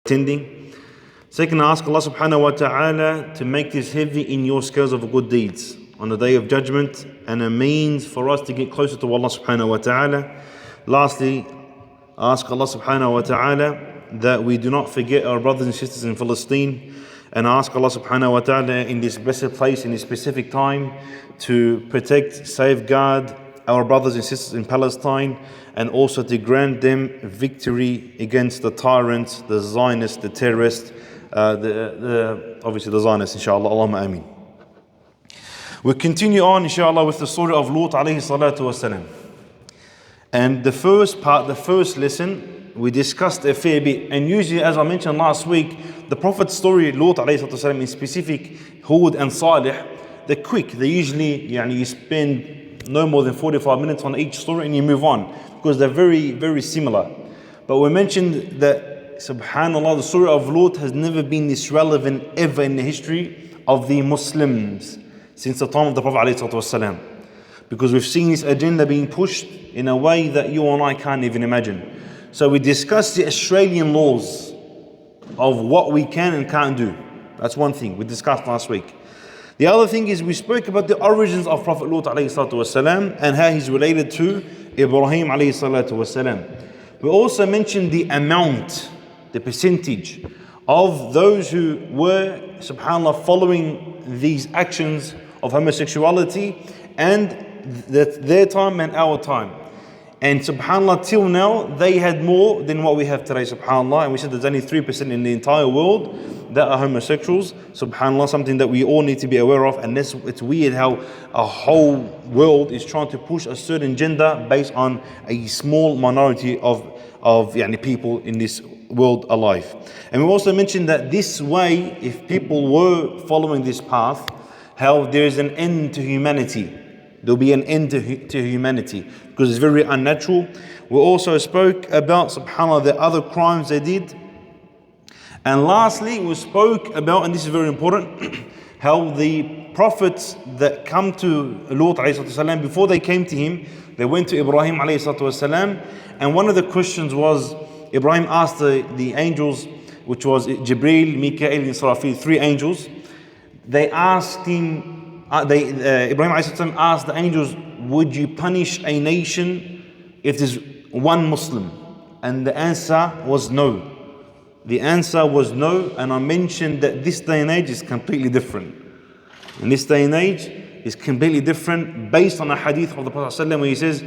attending. Second, ask Allah subhanahu wa ta'ala to make this heavy in your scales of good deeds on the day of judgment and a means for us to get closer to Allah subhanahu wa ta'ala. Lastly, ask Allah subhanahu wa ta'ala that we do not forget our brothers and sisters in Palestine, and ask Allah subhanahu wa ta'ala in this blessed place, in this specific time, to protect, safeguard our brothers and sisters in Palestine, and also to grant them victory against the tyrants, the Zionists, the terrorists, obviously the Zionists, inshallah. Allahumma ameen. We continue on, inshallah, with the story of Lut alayhi salatu wasalam. And the first part, the first lesson, we discussed a fair bit. And usually, as I mentioned last week, the Prophet's story, Lut alayhi salatu wasalam, in specific, Hud and Salih, they're quick. They usually, you spend no more than 45 minutes on each story and you move on, because they're very, very similar. But we mentioned that, subhanAllah, the story of Lut has never been this relevant ever in the history of the Muslims since the time of the Prophet ﷺ. Because we've seen this agenda being pushed in a way that you and I can't even imagine. So we discussed the Australian laws of what we can and can't do. That's one thing we discussed last week. The other thing is we spoke about the origins of Prophet Lut ﷺ and how he's related to Ibrahim ﷺ. We also mentioned the amount, the percentage of those who were, subhanAllah, following these actions of homosexuality, and their time and our time. And subhanAllah, till now, they had more than what we have today, subhanAllah. And we said there's only 3% in the entire world that are homosexuals. SubhanAllah, something that we all need to be aware of. And it's weird how a whole world is trying to push a certain gender based on a small minority of people in this world alive. And we also mentioned that this way, if people were following this path, how there is an end to humanity. There'll be an end to humanity, because it's very unnatural. We also spoke about, subhanAllah, the other crimes they did. And lastly, we spoke about, and this is very important, how the prophets that come to Lut ﷺ, before they came to him, they went to Ibrahim ﷺ, and one of the questions was, Ibrahim asked the angels, which was Jibreel, Mikael, and Israfil, 3 angels. They asked him, Ibrahim ﷺ asked the angels, would you punish a nation if there's one Muslim? And the answer was no. The answer was no, and I mentioned that this day and age is completely different. In this day and age is completely different, based on a hadith of the Prophet ﷺ, where he says,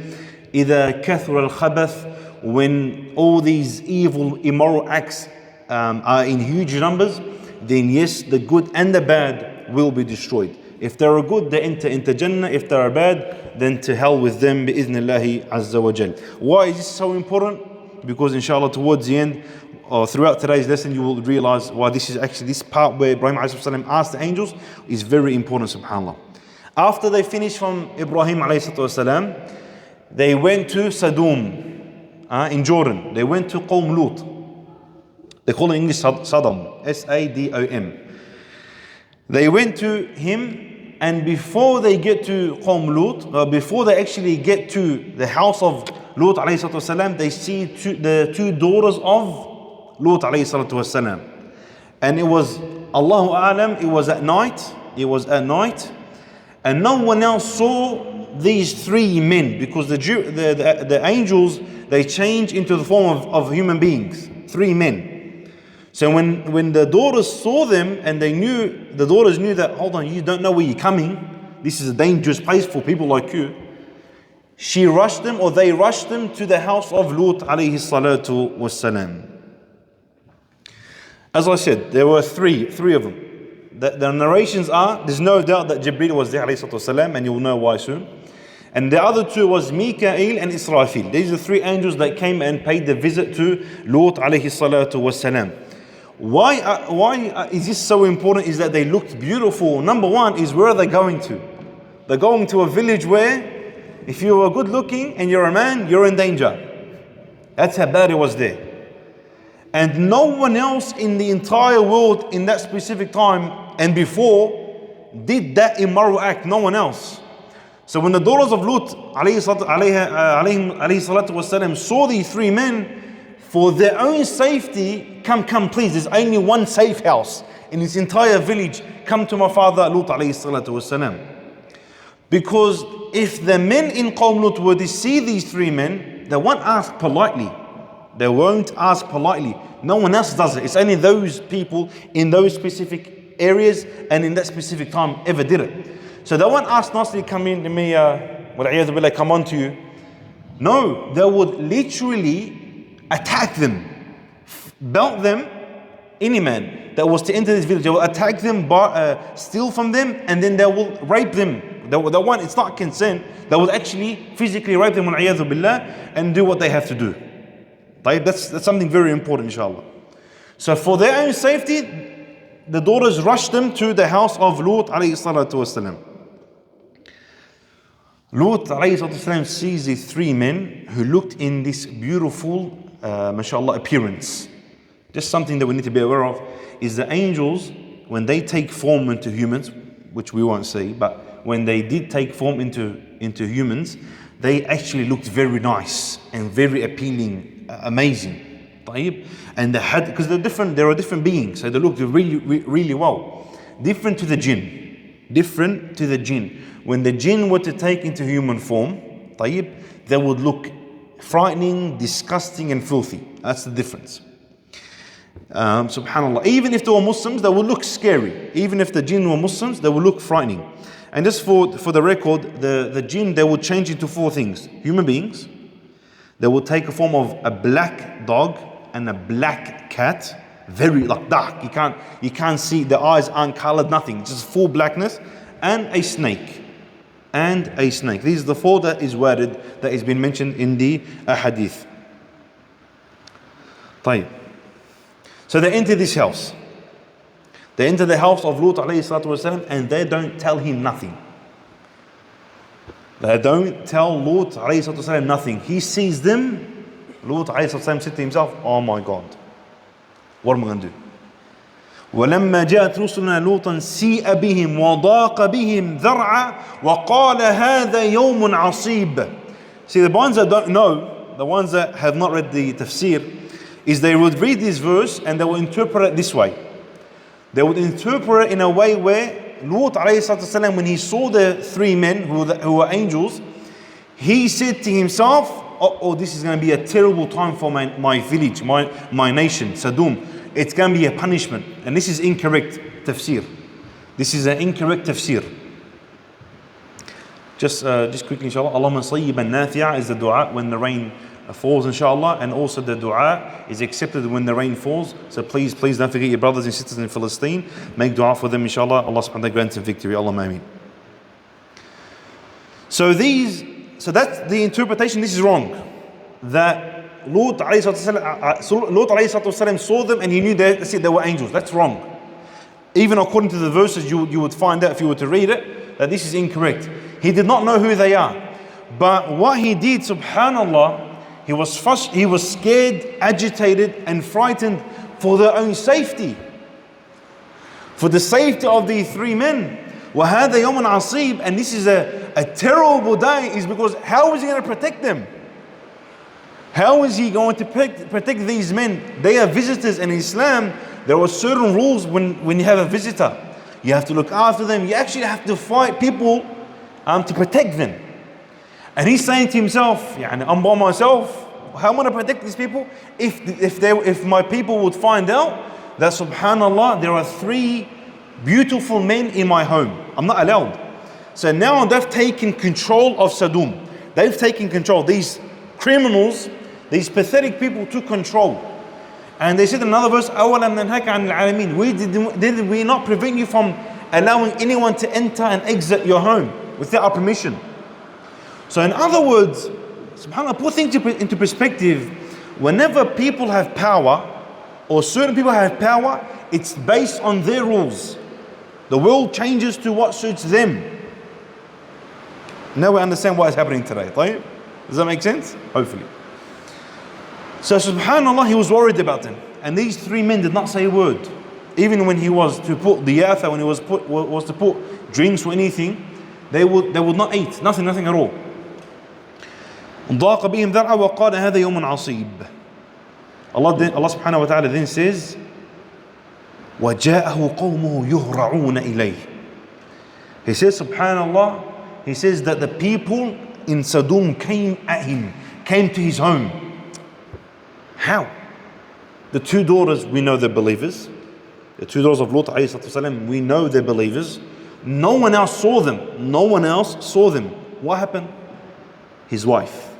إِذَا كَثُرَ الْخَبَثِ, when all these evil, immoral acts are in huge numbers, then yes, the good and the bad will be destroyed. If they are good, they enter into Jannah. If they are bad, then to hell with them, bi'idhnillahi azza wa jal. Why is this so important? Because inshallah, towards the end, or throughout today's lesson, you will realize why this is actually, this part where Ibrahim ﷺ asked the angels is very important, subhanAllah. After they finished from Ibrahim ﷺ, they went to Sadom in Jordan. They went to Qawm Lut. They call it in English Sadom, Sadom. They went to him, and before they get to Qawm Lut, before they actually get to the house of Lut alayhi salatu wasalam, they see the 2 daughters of Lut alayhi salatu wasalam. And it was, Allahu A'lam, it was at night, and no one else saw these 3 men, because the angels, they change into the form of human beings, 3 men. So when the daughters saw them, and the daughters knew that, hold on, you don't know where you're coming, this is a dangerous place for people like you, they rushed them to the house of Lut alayhi salatu wassalam. As I said, there were three of them. The narrations are, there's no doubt that Jibreel was there alayhi salatu wassalam, and you'll know why soon. And the other 2 was Mikael and Israfil. These are 3 angels that came and paid the visit to Lut alayhi salatu wassalam. Why is this so important? Is that they looked beautiful. Number 1 is, where are they going to? They're going to a village where, if you are good looking and you're a man, you're in danger. That's how bad it was there. And no one else in the entire world in that specific time and before did that immoral act. No one else. So when the daughters of Lut alayhi salatu wasalam saw these 3 men, For their own safety, come, please. There's only one safe house in this entire village. Come to my father, Lut alayhi salatu wasalam. Because if the men in Qawm Lut were to see these three men, they won't ask politely. They won't ask politely. No one else does it. It's only those people in those specific areas and in that specific time ever did it. So they won't ask nicely, come in to me, come on to you. No, they would literally attack them, belt them, any man that was to enter this village. They will attack them, steal from them, and then they will rape them. It's not consent. They will actually physically rape them and do what they have to do. That's something very important, inshallah. So for their own safety, the daughters rushed them to the house of Lut alayhi salatu wasalam. Lut alayhi salatu wasalam sees the three men who looked in this beautiful, mashallah, appearance. Just something that we need to be aware of is the angels, when they take form into humans, which we won't see, but when they did take form into humans, they actually looked very nice and very appealing, amazing. And they had, because there are different beings, so they looked really, really well. Different to the jinn. When the jinn were to take into human form, they would look frightening, disgusting, and filthy. That's the difference. Subhanallah. Even if they were Muslims, they would look scary. Even if the jinn were Muslims, they would look frightening. And just for the record, the jinn, they would change into four things. Human beings, they would take a form of a black dog and a black cat, very dark. You can't see, the eyes aren't colored, nothing, just full blackness, and a snake. These are the four that is worded, that has been mentioned in the hadith. So they enter this house. They enter the house of Lut alayhi salatu wasalam, and they don't tell him nothing. They don't tell Lut alayhi salatu wasalam nothing. He sees them. Lut alayhi salatu wasalam said to himself, oh my God, what am I going to do? ولما جاءت رسلنا لوطا سيء بهم وضاق بهم ذرعا وقال هذا يوم عصيب. See, the ones that don't know, the ones that have not read the tafsir, is they would read this verse and they will interpret it this way. They would interpret it in a way where Lut alayhi salatu, when he saw the three men who were angels, he said to himself, oh, this is going to be a terrible time for my village, my nation, Sadom. It's going to be a punishment. And this is incorrect tafsir. This is an incorrect tafsir. Just quickly, inshallah. Allahumma sayyiban nafi'a is the dua when the rain falls, inshallah. And also the dua is accepted when the rain falls. So please don't forget your brothers and sisters in Palestine. Make dua for them, inshallah. Allah subhanahu wa ta'ala grants them victory. Allahumma ameen. So that's the interpretation. This is wrong. That Lut alayhi salatu wasalam saw them and he knew they were angels. That's wrong. Even according to the verses, you would find out if you were to read it, that this is incorrect. He did not know who they are. But what he did, subhanallah, he was scared, agitated, and frightened for their own safety. For the safety of these three men. وَهَذَا يَوْمٌ عَصِيبٌ. And this is a terrible day, is because how is he going to protect them? How is he going to protect these men? They are visitors in Islam. There are certain rules when you have a visitor. You have to look after them. You actually have to fight people to protect them. And he's saying to himself, I'm by myself. How am I going to protect these people? If my people would find out that, subhanallah, there are three beautiful men in my home, I'm not allowed. So now they've taken control of Sadom. They've taken control. These criminals, these pathetic people took control. And they said in another verse, أَوَلَمْ نَنْهَكَ عَنِ الْعَالَمِينَ. Did we not prevent you from allowing anyone to enter and exit your home without our permission? So in other words, subhanAllah, put things into perspective. Whenever people have power, or certain people have power, it's based on their rules. The world changes to what suits them. Now we understand what is happening today. Right? Does that make sense? Hopefully. So subhanAllah, he was worried about them. And these three men did not say a word. Even when he was to put diyatha, when he was to put drinks or anything, they would not eat. Nothing at all. ضاق بهم ذرعا وقال هذا يوم عصيب. Allah subhanahu wa ta'ala then says, وَجَاءَهُ قَوْمُهُ يُهْرَعُونَ إِلَيْهِ. He says, subhanallah, he says that the people in Sadom came at him, came to his home. How? The two daughters, we know they're believers. The two daughters of Lut A.S, we know they're believers. No one else saw them. No one else saw them. What happened? His wife.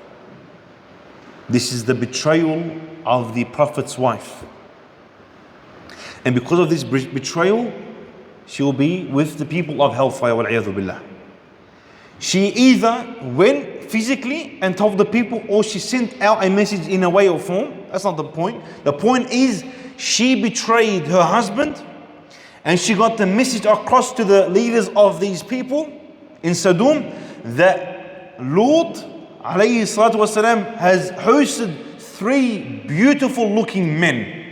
This is the betrayal of the Prophet's wife. And because of this betrayal, she will be with the people of hellfire, wal-'iyadhu billah. She either went physically and told the people, or she sent out a message in a way or form. That's not the point. The point is, she betrayed her husband, and she got the message across to the leaders of these people in Sadom that Lut alayhi salatu wasalam has hosted 3 beautiful looking men.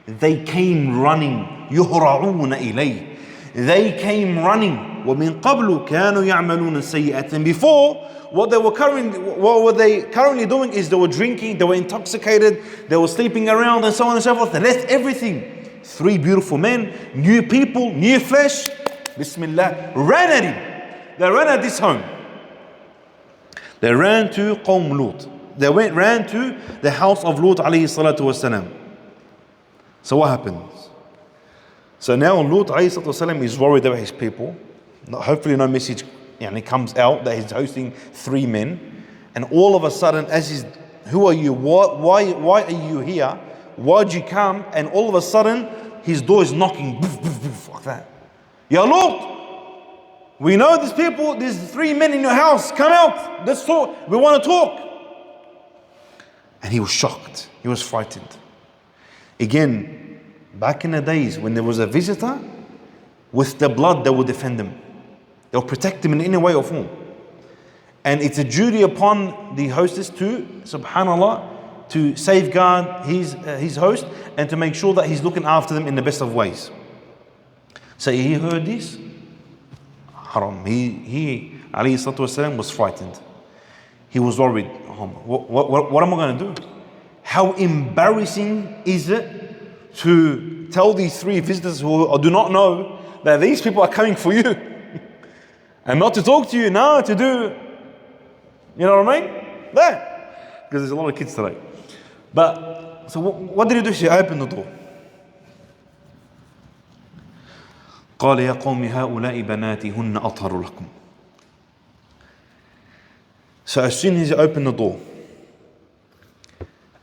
They came running. يُهْرَعُونَ إِلَيْهِ. They came running. وَمِن قَبْلُ كَانُوا يَعْمَلُونَ السَّيِّئَةِ. And before, what were they currently doing is they were drinking, they were intoxicated, they were sleeping around and so on and so forth. They left everything. 3 beautiful men, new people, new flesh, Bismillah, ran at him. They ran at this home. They ran to Qawm Lut. They ran to the house of Lut alayhi salatu wasalam. So what happens? So now Lut alayhi salatu wasalam is worried about his people. Hopefully no message comes out that he's hosting 3 men. And all of a sudden, who are you? Why are you here? Why'd you come? And all of a sudden, his door is knocking, boof, boof, boof, like that. Ya Lut, we know these people, there's 3 men in your house. Come out, let's talk. We want to talk. And he was shocked. He was frightened. Again, back in the days when there was a visitor, with the blood they would defend him. They'll protect him in any way or form. And it's a duty upon the hostess to, subhanallah, to safeguard his host and to make sure that he's looking after them in the best of ways. So he heard this. Haram. He alayhi salatu wasalam, was frightened. He was worried. What am I going to do? How embarrassing is it to tell these 3 visitors who do not know that these people are coming for you and not to talk to you, now to do, you know what I mean? There. Because there's a lot of kids today. But, so what did he do? She opened the door. قال يا قوم هؤلاء بناتي هن أطهر لكم. So as soon as he opened the door,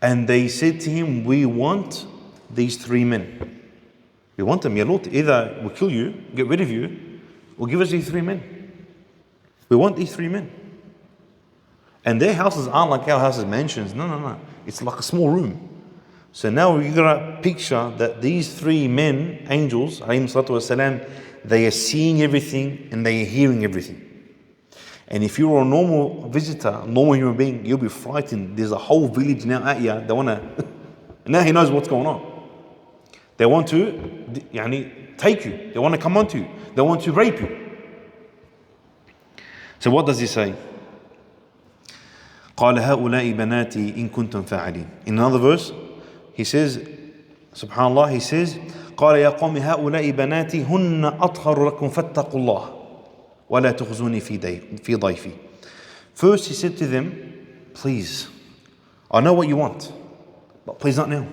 and they said to him, we want these 3 men. We want them. Ya Lut, either we'll kill you, get rid of you, or give us these 3 men. We want these 3 men. And their houses aren't like our houses, mansions. No. It's like a small room. So now we're going to picture that these 3 men, angels, alayhim salatu wasalam, they are seeing everything and they are hearing everything. And if you're a normal visitor, a normal human being, you'll be frightened. There's a whole village now at you. They want to, now he knows what's going on. They want to take you. They want to come onto you. They want to rape you. So what does he say? قال هؤلاء بناتي إن كنتم فاعلين. In another verse, he says, subhanallah, he says, قال يا قوم هؤلاء بناتي هن أطهر لكم فاتقوا الله ولا تخزوني في ضيفي. First he said to them, please, I know what you want, but please not now.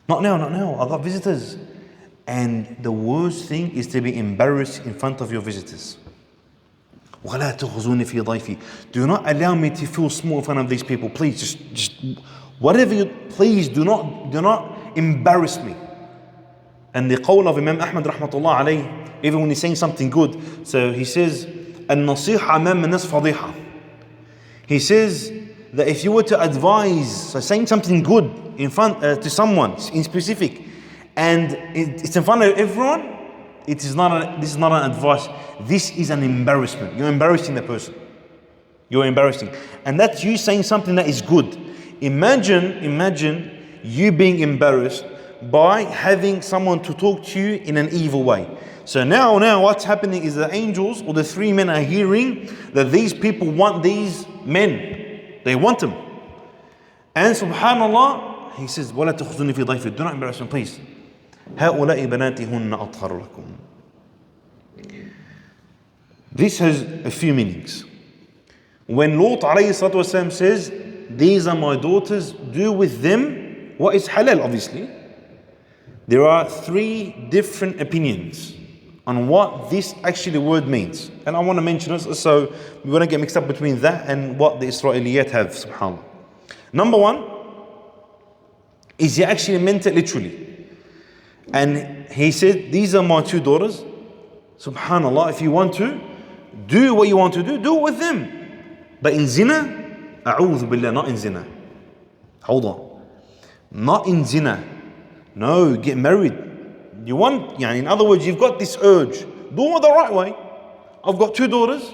Not now. I've got visitors. And the worst thing is to be embarrassed in front of your visitors. ولا تخزوني في ضيفي. Do not allow me to feel small in front of these people. Please, just whatever you, please do not embarrass me. And the qawl of Imam Ahmad rahmatullah alayhi, even when he's saying something good, so he says, النصيحة أمام الناس فضيحة. He says that if you were to advise, so saying something good in front to someone in specific, and it's in front of everyone, this is not an advice. This is an embarrassment. You're embarrassing the person. You're embarrassing, and that's you saying something that is good. Imagine you being embarrassed by having someone to talk to you in an evil way. So now what's happening is the angels or the 3 men are hearing that these people want these men. They want them. And subhanallah, he says, وَلَا تُخْزُنِي فِي ضَيْفِي, do not embarrass me, please. هَؤُلَاءِ بَنَاتِي هُنَّ أَطْهَرُ لَكُمْ. This has a few meanings. When Lut A.S. says, these are my daughters, do with them what is halal, obviously, there are three different opinions on what this actually word means. And I want to mention this so we won't get mixed up between that and what the Israeliyat have, subhanAllah. Number one, is he actually meant it literally. And he said, these are my two daughters. Subhanallah, if you want to, do what you want to do it with them. But in zina, a'udhu billah, not in zina. Hold on. Not in zina. No, get married. You want, in other words, you've got this urge. Do it the right way. I've got two daughters.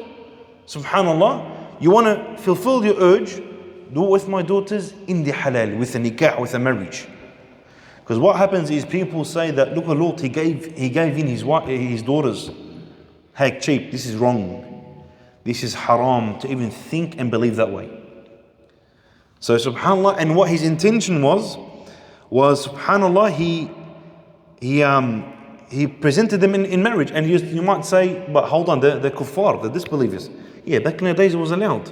Subhanallah. You want to fulfill your urge. Do it with my daughters in the halal, with a nikah, with a marriage. Because what happens is people say that, look at Lut, he gave in his daughters. Hey, cheap, this is wrong. This is haram to even think and believe that way. So subhanAllah, and what his intention was subhanAllah, he presented them in marriage. And you might say, but hold on, they're kuffar, they're disbelievers. Yeah, back in the days it was allowed.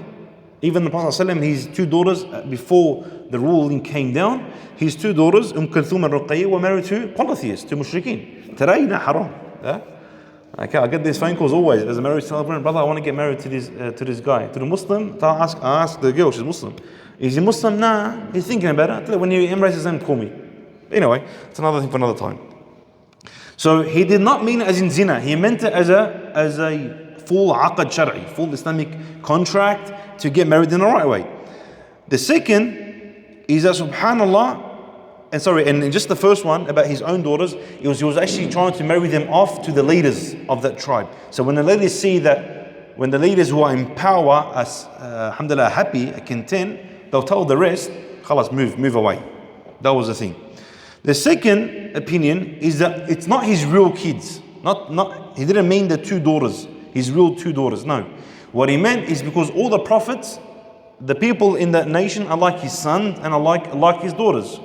Even the Prophet ﷺ, his two daughters, before the ruling came down, his two daughters, Kulthum and Ruqayya, were married to polytheists, to mushrikeen. Today, haram. Yeah? Okay, I get these phone calls always as a marriage celebrant. Brother, I want to get married to this guy. To the Muslim, I ask the girl, she's Muslim. Is he Muslim? Nah, he's thinking about it. When you embrace his name, call me. Anyway, it's another thing for another time. So he did not mean it as in zina. He meant it as a full aqad shar'i, full Islamic contract to get married in the right way. The second is that subhanallah, and just the first one about his own daughters, he was actually trying to marry them off to the leaders of that tribe. So when the leaders see that, when the leaders who are in power are, alhamdulillah, happy, content, they'll tell the rest, khalas, move away. That was the thing. The second opinion is that it's not his real kids. He didn't mean the two daughters, his real two daughters, no. What he meant is because all the prophets, the people in that nation are like his sons and are like his daughters.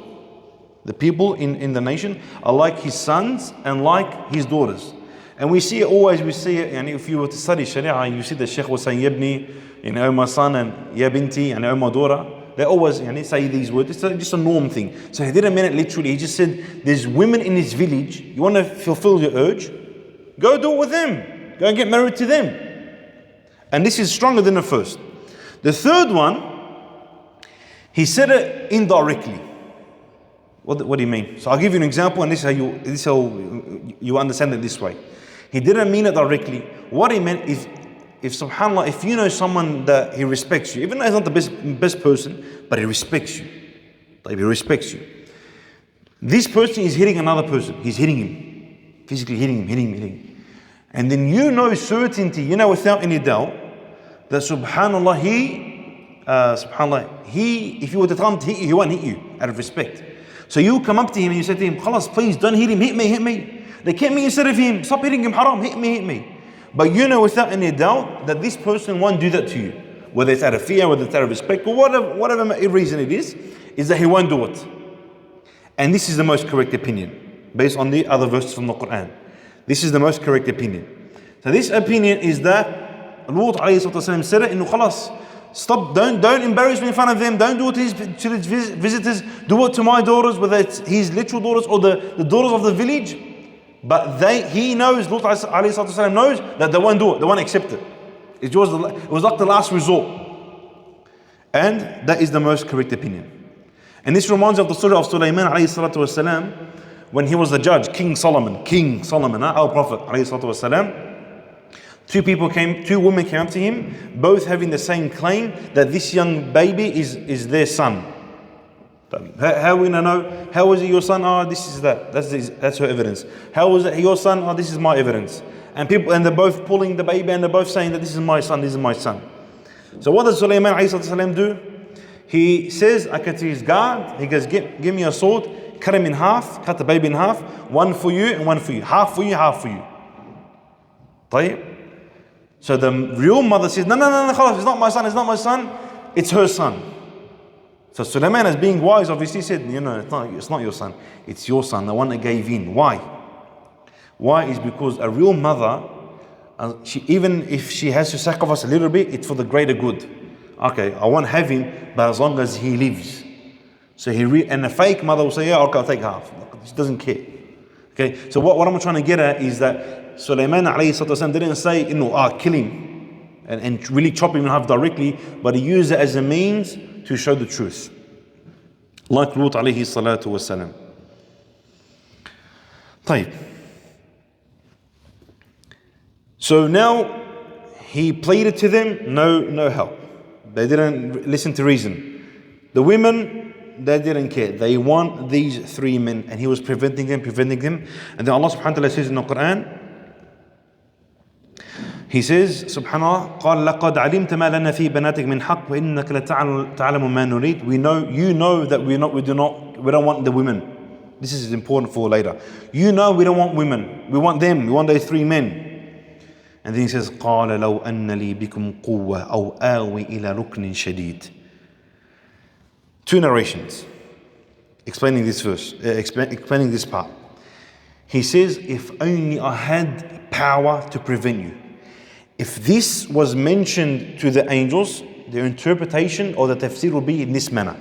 The people in the nation are like his sons and like his daughters. And we see it, and if you were to study Sharia, you see the Shaykh was saying, Yabni, oh my son, and Yabinti, and oh my daughter. They always say these words. It's just a norm thing. So he didn't mean it literally. He just said, there's women in his village. You want to fulfill your urge? Go do it with them. Go and get married to them. And this is stronger than the first. The third one, he said it indirectly. What do you mean? So I'll give you an example, and this is how you understand it this way. He didn't mean it directly. What he meant is, if subhanAllah, if you know someone that he respects you, even though he's not the best person, but he respects you. Like he respects you. This person is hitting another person. He's hitting him. Physically hitting him. And then you know certainty, without any doubt, that subhanAllah, if you were to tell him to hit you, he won't hit you out of respect. So you come up to him and you say to him, khalas, please don't hit him, hit me. Like hit me instead of him, stop hitting him, haram, hit me. But you know without any doubt that this person won't do that to you. Whether it's out of fear, whether it's out of respect, or whatever reason it is that he won't do it. And this is the most correct opinion, based on the other verses from the Quran. This is the most correct opinion. So this opinion is that Lut A.S. said it, khalas, stop, don't embarrass me in front of them, don't do it to his visitors, do it to my daughters, whether it's his literal daughters or the daughters of the village. But he knows, Lut A.S. knows that they won't do it, they won't accept it. It was like the last resort. And that is the most correct opinion. And this reminds of the story of Sulaiman A.S. when he was the judge, King Solomon, our Prophet A.S. Two women came up to him, both having the same claim that this young baby is their son. How are we gonna know? How is it your son? Oh, this is that. That's her evidence. How is it your son? Oh, this is my evidence. And they're both pulling the baby and they're both saying that this is my son. So what does Sulaiman A.S. do? He says, to his guard, he goes, give me a sword, cut him in half, cut the baby in half, one for you and one for you. Half for you. طيب? So the real mother says, no, it's not my son, it's her son. So Sulaiman, as being wise, obviously said, it's not your son, it's your son, the one that gave in. Why? Why is because a real mother, even if she has to sacrifice a little bit, it's for the greater good. Okay, I won't have him, but as long as he lives. So and a fake mother will say, yeah, okay, I'll take half. She doesn't care. Okay, so what I'm trying to get at is that Sulaiman ﷺ didn't say, kill him and really chop him in half directly, but he used it as a means to show the truth. Like Lut alayhi salatu wasalam. طيب. So now he pleaded to them, no help. They didn't listen to reason. The women, they didn't care. They want these three men, and he was preventing them. And then Allah subhanahu wa ta'ala says in the Quran, He says, subhanallah, قال لقد علمت ما لنا في بناتك من حق وإنك لتعلم ما نريد. You know that we don't want the women. This is important for later. You know we don't want women. We want them. We want those three men. And then he says, قال لو أن لي بكم قوة أو آوي إلى ركن شديد. Two narrations explaining this verse, explaining this part. He says, if only I had power to prevent you. If this was mentioned to the angels, their interpretation or the tafsir will be in this manner.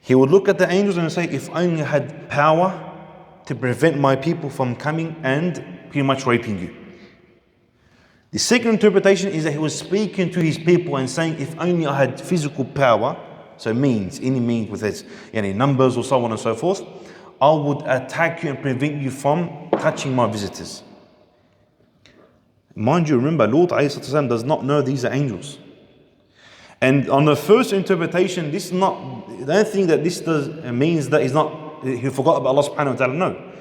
He would look at the angels and say, if only I had power to prevent my people from coming and pretty much raping you. The second interpretation is that he was speaking to his people and saying, if only I had physical power, so means, any means with its numbers or so on and so forth, I would attack you and prevent you from touching my visitors. Mind you, remember, Lut A.S. does not know these are angels. And on the first interpretation, this is not, don't think that this means that he forgot about Allah subhanahu wa ta'ala, no.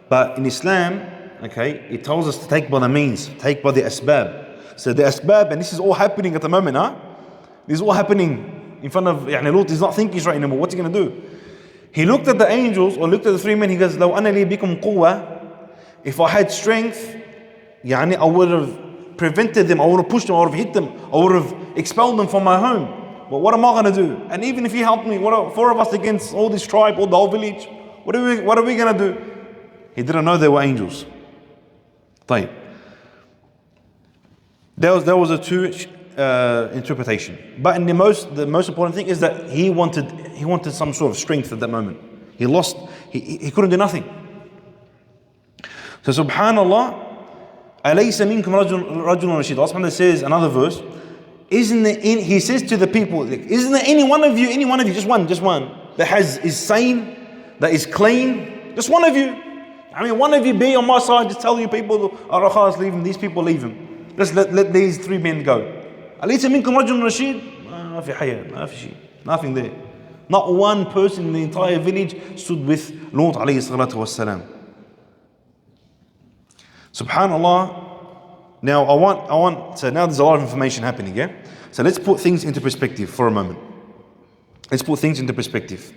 But in Islam, okay, it tells us to take by the means, take by the asbab. So the asbab, and this is all happening at the moment, This is all happening in front of, Lut is not thinking straight anymore. What's he going to do? He looked at the angels, or looked at the three men, he goes, لو أنا لي بكم قوة, if I had strength, I would have prevented them, I would have pushed them, I would have hit them, I would have expelled them from my home. But what am I going to do? And even if he helped me, four of us against all this tribe, all the whole village, what are we going to do? He didn't know they were angels. طيب. There was a two interpretation. But the most important thing is that he wanted some sort of strength at that moment. He couldn't do nothing. So subhanallah, أَلَيْسَ مِنْكُمْ رَجُلٌ رَشِيدٌ. Allah says, another verse, he says to the people, isn't there any one of you, just one, that is sane, that is clean, just one of you. One of you be on my side, just tell you people, Arakhas, leave him, these people leave him. Just let these three men go. أَلَيْسَ مِنْكُمْ رَجُلٌ رَشِيدٌ. ما في حياة, ما في شيء, nothing there. Not one person in the entire village stood with Lut alayhi salatu wassalam. Subhanallah. Now so now there's a lot of information happening, yeah? So let's put things into perspective for a moment. Let's put things into perspective.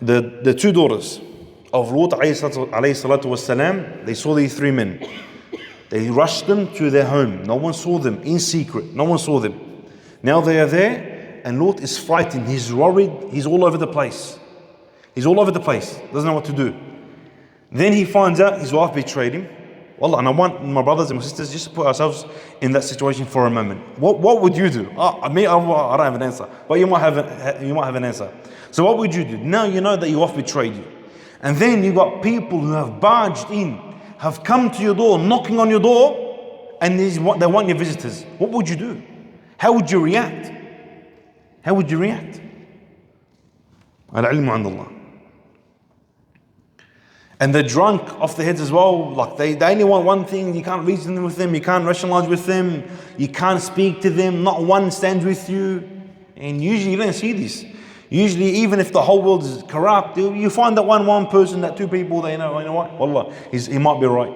The two daughters of Lut alayhi salatu wassalam, they saw these three men. They rushed them to their home. No one saw them, in secret. No one saw them. Now they are there, and Lut is frightened. He's worried. He's all over the place. Doesn't know what to do. Then he finds out his wife betrayed him. Wallah, and I want my brothers and my sisters just to put ourselves in that situation for a moment. What would you do? I don't have an answer, but you might have an answer. So what would you do? Now you know that your wife betrayed you, and then you got people who have barged in, have come to your door, knocking on your door, and they want your visitors. What would you do? How would you react? Al-ilmu 'inda Allah. And they're drunk off their heads as well. Like they only want one thing. You can't reason with them. You can't rationalize with them. You can't speak to them. Not one stands with you. And usually you don't see this. Usually, even if the whole world is corrupt, you find that one person, that two people, they know, you know what? Wallah, he might be right.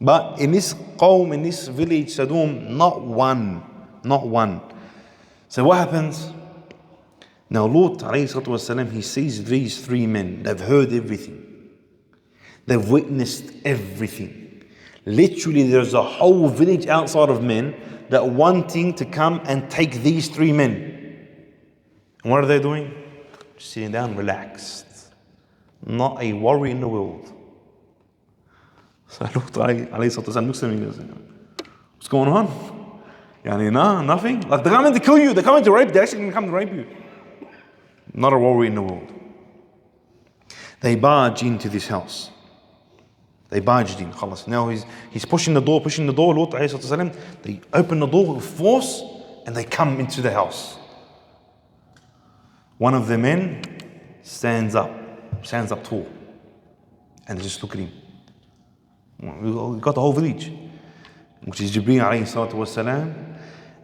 But in this qawm, in this village, Sadom, not one. So what happens? Now Lut ﷺ, he sees these three men. They've heard everything. They've witnessed everything. Literally, there's a whole village outside of men that wanting to come and take these 3 men. And what are they doing? Just sitting down, relaxed. Not a worry in the world. So Lut A.S. looks at him and goes, what's going on? Nothing. Like, they're coming to kill you, they're coming to rape you, they're actually going to come to rape you. Not a worry in the world. They barge into this house. They barged in, khalas. Now he's pushing the door. Lut A.S. They open the door with force and they come into the house. One of the men stands up tall, and they just look at him. We got the whole village, which is Jibreel alayhi salatu wasalam.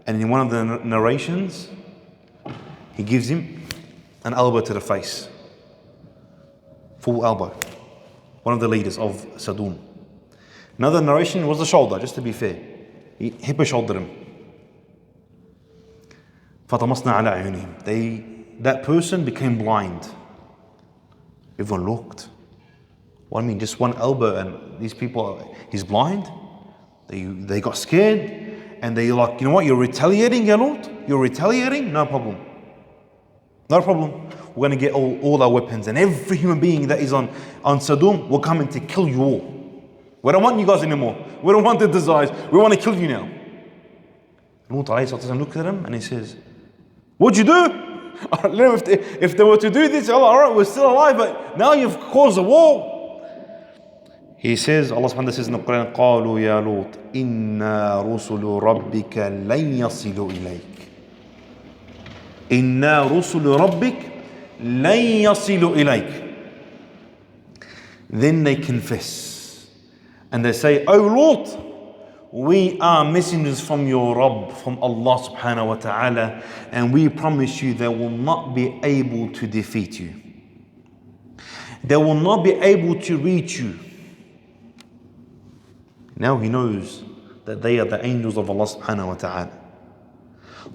And in one of the narrations, he gives him an elbow to the face. Full elbow. One of the leaders of Sadom. Another narration was the shoulder, just to be fair. He hip shouldered him. فَطَمَسْنَا عَلَىٰ عَيُونِهِمْ. That person became blind. Everyone looked. What I mean, just one elbow and these people, he's blind? They got scared and they like, you know what, you're retaliating, Ya Lut? You're retaliating? No problem. No problem. We're going to get all our weapons, and every human being that is on Sadom will come in to kill you all. We don't want you guys anymore. We don't want the desires. We want to kill you now. Lut A.S. looked at him and he says, what'd you do? If they were to do this, all right, we're still alive, but now you've caused a war. He says, Allah subhanahu wa ta'ala says in the Quran, قَالُوا يَا لُوطْ إِنَّا رُسُلُ رَبِّكَ لَن يَصِلُوا إِلَيْكَ إِنَّا رُسُلُ رَبِّكَ لَن يَصِلُوا إِلَيْكَ. Then they confess and they say, oh Lord, we are messengers from your Rabb, from Allah subhanahu wa ta'ala, and we promise you they will not be able to defeat you. They will not be able to reach you. Now he knows that they are the angels of Allah subhanahu wa ta'ala.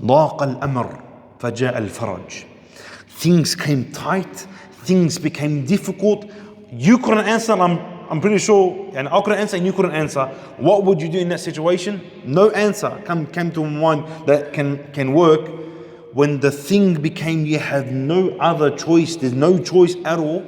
ضاق الأمر فجاء الفرج. Things came tight, things became difficult. You couldn't answer, I'm pretty sure, and I couldn't answer and you couldn't answer. What would you do in that situation? No answer came to mind that can work. When the thing became you have no other choice, there's no choice at all.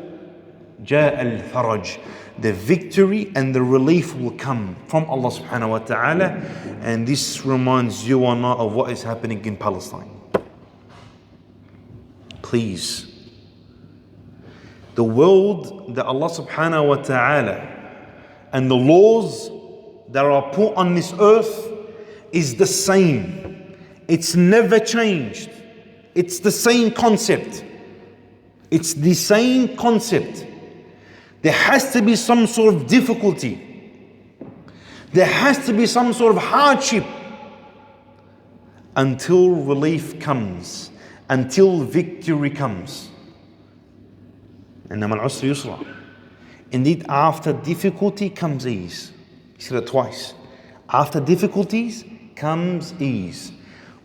جاء الفرج. The victory and the relief will come from Allah subhanahu wa ta'ala. And this reminds you or not of what is happening in Palestine. Please. The world that Allah subhanahu wa ta'ala and the laws that are put on this earth is the same. It's never changed. It's the same concept. It's the same concept. There has to be some sort of difficulty. There has to be some sort of hardship until relief comes, until victory comes. And مَعَ الْعُسْرِ يُسْرًا. Indeed, after difficulty comes ease. He said it twice. After difficulties comes ease.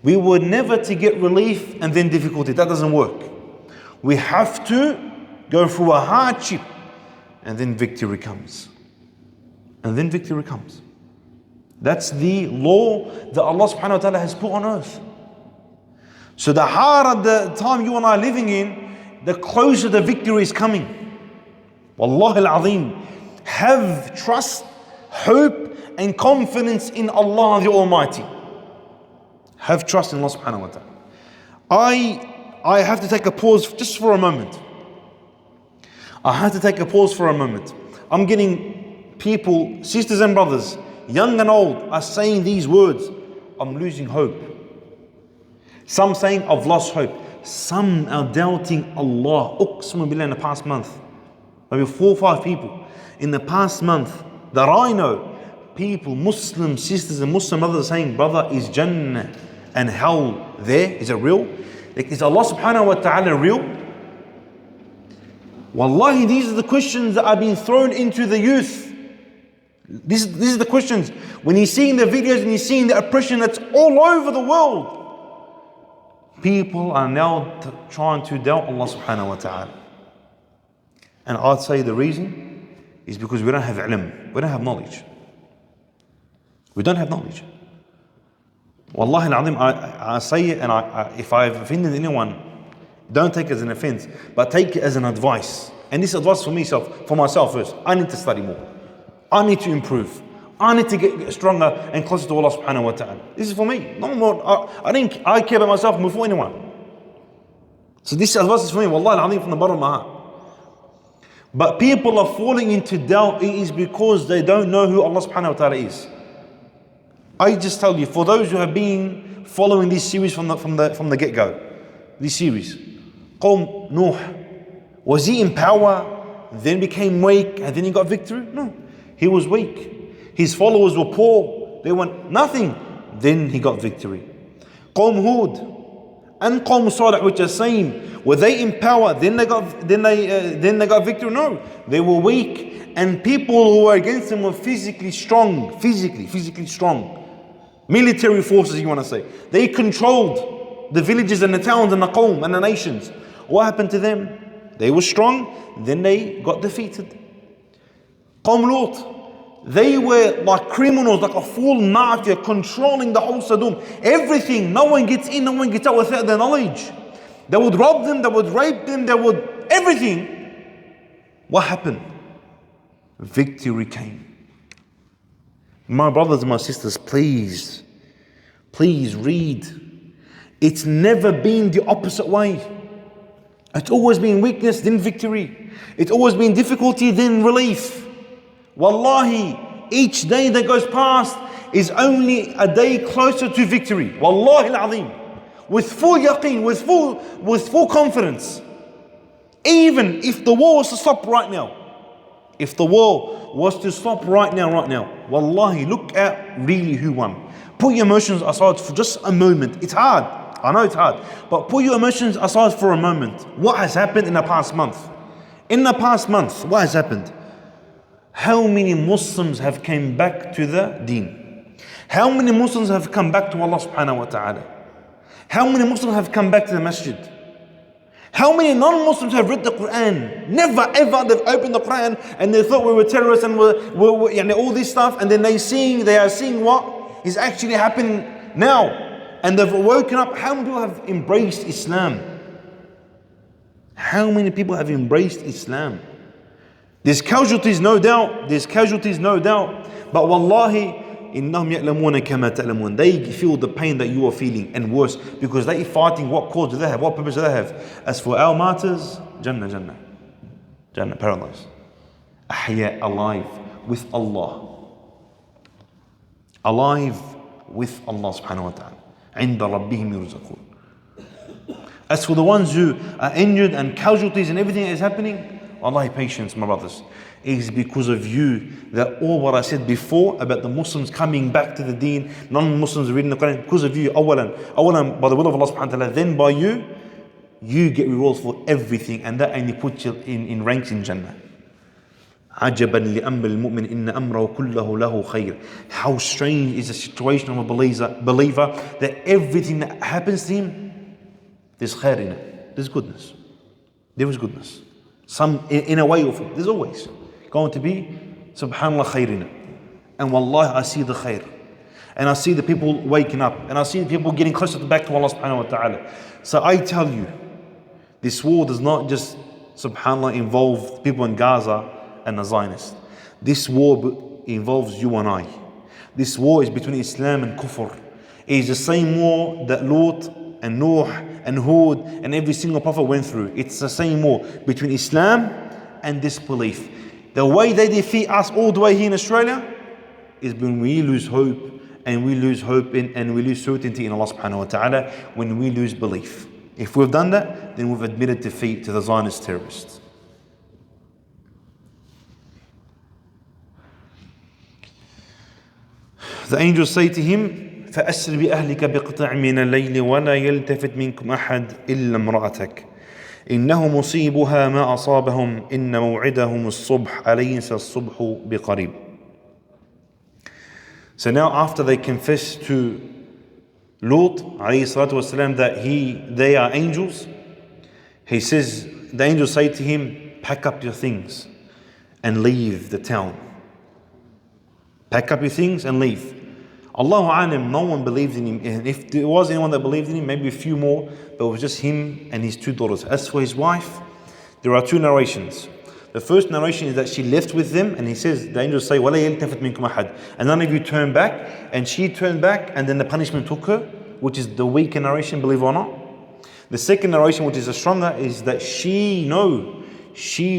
We were never to get relief and then difficulty. That doesn't work. We have to go through a hardship and then victory comes. And then victory comes. That's the law that Allah subhanahu wa ta'ala has put on earth. So the harder the time you and I are living in, the closer the victory is coming. Wallahi al-azim. Have trust, hope and confidence in Allah the Almighty. Have trust in Allah subhanahu wa ta'ala. I have to take a pause just for a moment. I have to take a pause for a moment. I'm getting people, sisters and brothers, young and old, are saying these words. I'm losing hope. Some saying I've lost hope. Some are doubting Allah. Uqsimu billah, in the past month. Maybe 4 or 5 people. In the past month that I know, people, Muslim sisters and Muslim brothers are saying, brother, is Jannah and hell there? Is it real? Is Allah subhanahu wa ta'ala real? Wallahi, these are the questions that are being thrown into the youth. These are the questions. When you're seeing the videos and you're seeing the oppression that's all over the world, people are now trying to doubt Allah subhanahu wa ta'ala. And I'd say the reason is because we don't have ilm, we don't have knowledge. We don't have knowledge. Wallahi al-azim, I say it, and if I've offended anyone, don't take it as an offense, but take it as an advice. And this advice for myself first. I need to study more. I need to improve. I need to get stronger and closer to Allah subhanahu wa ta'ala. This is for me. No more. I care about myself before anyone. So this advice is for me. Wallahi al-azim, from the bottom of my heart. But people are falling into doubt. It is because they don't know who Allah subhanahu wa ta'ala is. I just tell you, for those who have been following this series from the get-go, this series, Qawm Nuh, was he in power, then became weak, and then he got victory? No, he was weak. His followers were poor, they want nothing, then he got victory. Qawm Hud and Qawm Salih, which are same, were they in power, then they got victory? No, they were weak, and people who were against them were physically strong. Military forces, you want to say. They controlled the villages and the towns and the qawm and the nations. What happened to them? They were strong, then they got defeated. Qawm Lut, they were like criminals, like a full mafia, controlling the whole Sadom. Everything, no one gets in, no one gets out without their knowledge. They would rob them, they would rape them, they would everything. What happened? Victory came. My brothers and my sisters, please read. It's never been the opposite way. It's always been weakness, then victory. It's always been difficulty, then relief. Wallahi, each day that goes past is only a day closer to victory. Wallahi al-azim. With full yaqeen, with full confidence. Even if the war was to stop right now. If the war was to stop right now, wallahi, look at really who won. Put your emotions aside for just a moment. It's hard. I know it's hard. But put your emotions aside for a moment. What has happened in the past month? In the past month, what has happened? How many Muslims have come back to the deen? How many Muslims have come back to Allah subhanahu wa ta'ala? How many Muslims have come back to the masjid? How many non-Muslims have read the Quran? Never ever they've opened the Quran and they thought we were terrorists and we're all this stuff, and then they are seeing what is actually happening now, and they've woken up. How many people have embraced Islam? How many people have embraced Islam? There's casualties, no doubt. But wallahi, إِنَّهُمْ يَعْلَمُونَ كَمَا تَعْلَمُونَ. They feel the pain that you are feeling, and worse, because they are fighting. What cause do they have? What purpose do they have? As for our martyrs, Jannah, paradise. Ahya, alive with Allah. Alive with Allah subhanahu wa ta'ala. عِنْدَ رَبِّهِمْ يُرْزَقُونَ. As for the ones who are injured and casualties and everything that is happening, wallahi, patience, my brothers. It is because of you that all what I said before about the Muslims coming back to the deen, non-Muslims reading the Quran, because of you, awalan, by the will of Allah subhanahu wa ta'ala, then by you get rewards for everything, and that only puts you in ranks in Jannah. عَجَبًا لِأَمْرِ الْمُؤْمِنِ إِنَّ أَمْرَهُ كُلَّهُ لَهُ خَيْرٌ. How strange is the situation of a believer that everything that happens to him, there's khair in it, there's goodness. There is goodness. Some in a way of it, there's always going to be subhanallah khairina. And wallahi, I see the khair, and I see the people waking up, and I see the people getting closer back to Allah subhanahu wa ta'ala. So I tell you, this war does not just subhanallah involve people in Gaza and the Zionists. This war involves you and I. This war is between Islam and Kufr. It is the same war that Lut and Nuh and Hud and every single prophet went through. It's the same war between Islam and disbelief. The way they defeat us all the way here in Australia is when we lose hope, and we lose hope and we lose certainty in Allah subhanahu wa ta'ala, when we lose belief. If we've done that, then we've admitted defeat to the Zionist terrorists. The angels say to him, فَأَسْرِ بِأَهْلِكَ بِقْطَعٍ مِنَ اللَّيْلِ وَلَا يَلْتَفِتْ مِنْكُمْ أَحَدٌ إِلَّا امْرَأَتَكَ إِنَّهُ مُصِيبُهَا مَا أَصَابَهُمْ إِنَّ مَوْعِدَهُمُ الصُّبْحُ أَلَيْسَ الصُّبْحُ بِقَرِيبٍ. So now, after they confess to Lut alayhi salatu wasalam that they are angels, he says, the angels say to him, pack up your things and leave the town. Pack up your things and leave. Allahu Alam, no one believed in him. And if there was anyone that believed in him, maybe a few more, but it was just him and his two daughters. As for his wife, there are two narrations. The first narration is that she left with them, and he says, the angels say, وَلَا يَلْتَفِتْ مِنْكُمْ أَحَدٍ, and none of you turned back, and she turned back, and then the punishment took her, which is the weaker narration, believe it or not. The second narration, which is the stronger, is that she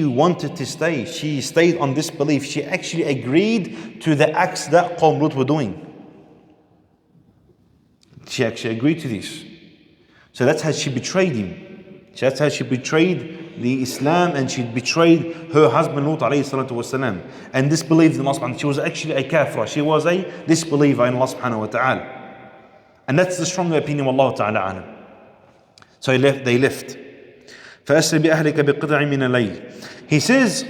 wanted to stay. She stayed on this belief. She actually agreed to the acts that Qawm Lut were doing. She actually agreed to this. So that's how she betrayed him. That's how she betrayed the Islam, and she betrayed her husband Lut alayhi salatu wasalam, and disbelieved in Allah subhanahu wa ta'ala. She was actually a kafra. She was a disbeliever in Allah subhanahu wa ta'ala. And that's the stronger opinion of Allah ta'ala alam. So they left. فَأَسْرِ بِأَهْلِكَ بِقِطْعٍ مِنَ اللَّيْلِ. He says,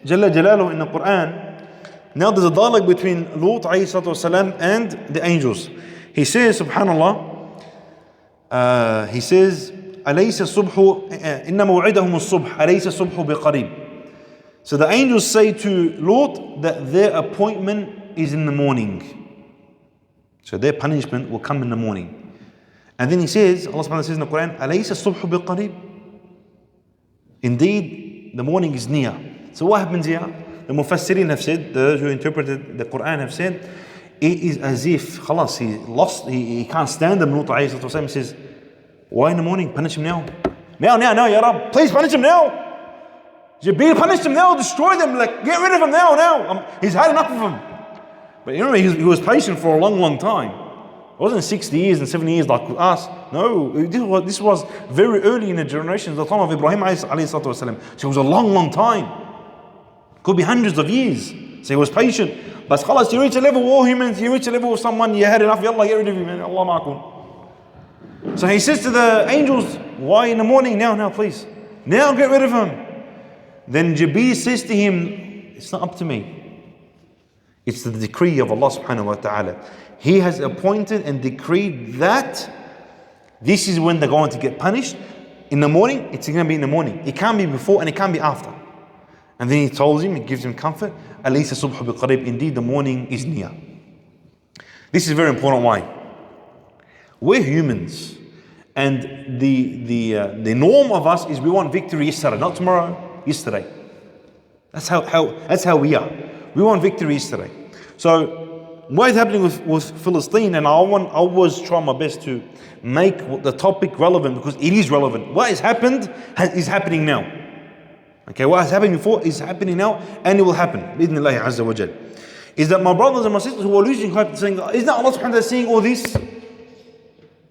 Jalla Jalaluhu in the Quran, now there's a dialogue between Lut alayhi salatu wasalam and the angels. He says, subhanallah, he says, أليس الصبح إن موعدهم الصبح أليس الصبح بقريب. So the angels say to Lut that their appointment is in the morning. So their punishment will come in the morning. And then he says, Allah subhanahu wa ta'ala says in the Quran, أليس الصبح بقريب. Indeed, the morning is near. So what happens here? The Mufassirin have said, those who interpreted the Quran have said, it is as if, khalas, he can't stand them. Lut alayhi salatu wasalam says, why in the morning? Punish him now. Now, Ya Rab. Please punish him now. Jibreel, punish him now. Destroy them. Like, get rid of him now. He's had enough of him. But you know, he was patient for a long time. It wasn't 60 years and 70 years like us. No, this was very early in the generations, the time of Ibrahim alayhi salatu wasalam. So it was a long time. Could be hundreds of years. So he was patient. But khalas, you reach a level, all humans, you reach a level of someone, you had enough, Yallah, get rid of him, man. Allah ma'akum. So he says to the angels, why in the morning? Now, please. Now get rid of him. Then Jibreel says to him, it's not up to me. It's the decree of Allah subhanahu wa ta'ala. He has appointed and decreed that this is when they're going to get punished. In the morning, it's going to be in the morning. It can't be before and it can't be after. And then he tells him, he gives him comfort, أَلَيْسَ الصُّبْحُ بِقَرِيبٍ. Indeed, the morning is near. This is very important. Why? We're humans, and the norm of us is we want victory yesterday, not tomorrow, yesterday. That's how we are. We want victory yesterday. So what is happening with Palestine, and I always try my best to make the topic relevant because it is relevant. What has happened is happening now. Okay, what has happened before is happening now, and it will happen. Bidnillahi Azza wa Jal. Is that my brothers and my sisters who are losing hope, saying, isn't Allah subhanahu wa ta'ala seeing all this?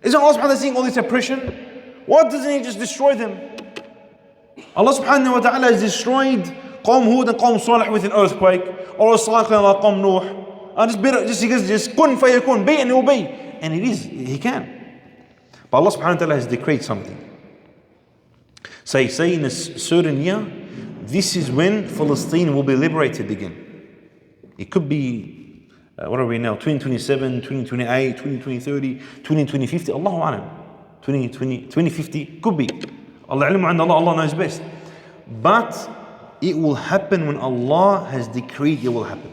Isn't Allah subhanahu wa ta'ala seeing all this oppression? Why doesn't He just destroy them? Allah subhanahu wa ta'ala has destroyed Qawm Hud and Qawm Salih with an earthquake, or a cyclone like Qawm Nuh. And just kun fayakun, be and it will be. And it is, He can. But Allah subhanahu wa ta'ala has decreed something. Say in a certain year, this is when Palestine will be liberated again. It could be, what are we now, 2027, 2028, 2030, 2050, Allahu Alam. 2050, could be. Allah knows best. But it will happen when Allah has decreed it will happen.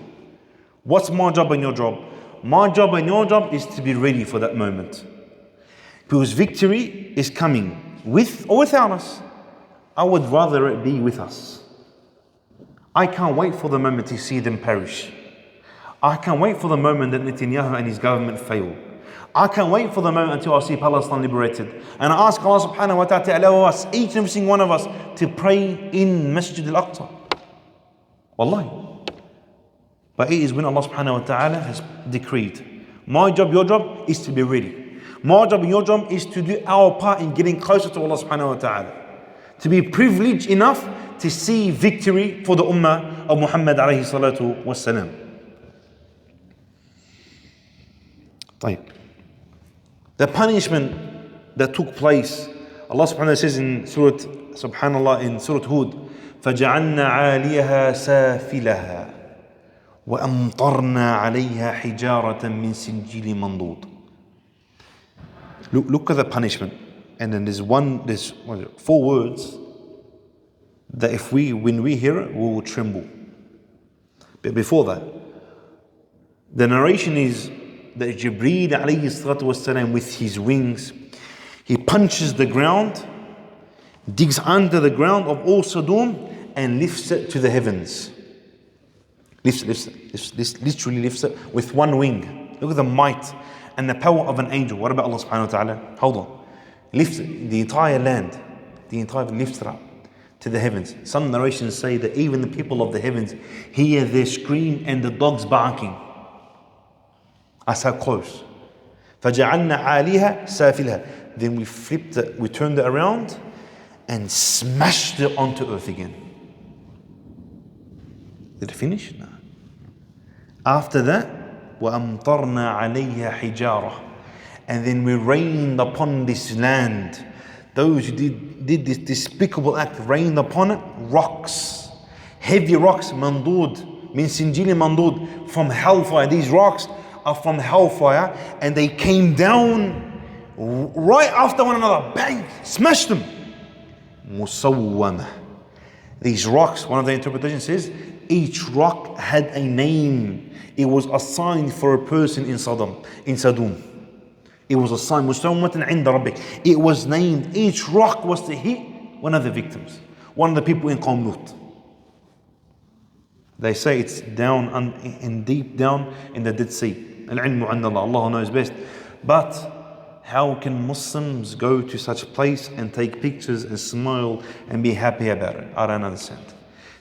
What's my job and your job? My job and your job is to be ready for that moment. Because victory is coming, with or without us. I would rather it be with us. I can't wait for the moment to see them perish. I can't wait for the moment that Netanyahu and his government fail. I can't wait for the moment until I see Palestine liberated. And I ask Allah subhanahu wa ta'ala to allow us, each and every single one of us, to pray in Masjid al-Aqsa. Wallahi. But it is when Allah subhanahu wa ta'ala has decreed. My job, your job is to be ready. My job and your job is to do our part in getting closer to Allah subhanahu wa ta'ala. To be privileged enough to see victory for the ummah of Muhammad alayhi salatu wassalam. The punishment that took place, Allah subhanahu wa ta'ala says in Surah, subhanallah, in Surah Hud, فَجَعَلْنَا عَالِيَهَا سَافِلَهَا وَأَمْطَرْنَا عَلَيْهَا حِجَارَةً مِّن سِجِّيلٍ مَنْضُودٍ. Look at the punishment. And then there's 4 words that when we hear it, we will tremble. But before that, the narration is that Jibreel alayhi salatu wasalam with his wings, he punches the ground, digs under the ground of all Sadom and lifts it to the heavens. Literally lifts it with one wing. Look at the might and the power of an angel. What about Allah subhanahu wa ta'ala? Hold on. Lifts it, the entire land, lifts it up to the heavens. Some narrations say that even the people of the heavens hear their scream and the dogs barking. That's how close. فَجَعَلْنَا عَالِيهَا سَافِلْهَا. Then we flipped it, we turned it around and smashed it onto earth again. Did it finish? No. After that, وَأَمْطَرْنَا عَلَيْهَا حِجَارَةً. And then we rained upon this land. Those who did this despicable act, rained upon it rocks. Heavy rocks, mandud, min sinjili mandud, from hellfire. These rocks are from hellfire, and they came down right after one another. Bang! Smashed them. Musawwama. These rocks, one of the interpretations says, each rock had a name. It was assigned for a person in Sadom. It was assigned. Musawwamatan inda rabbik. It was named. Each rock was to hit one of the victims, one of the people in Qawm Lut. They say it's down and deep down in the Dead Sea. Al-ilmu 'inda Allah. Allah knows best. But how can Muslims go to such a place and take pictures and smile and be happy about it? I don't understand.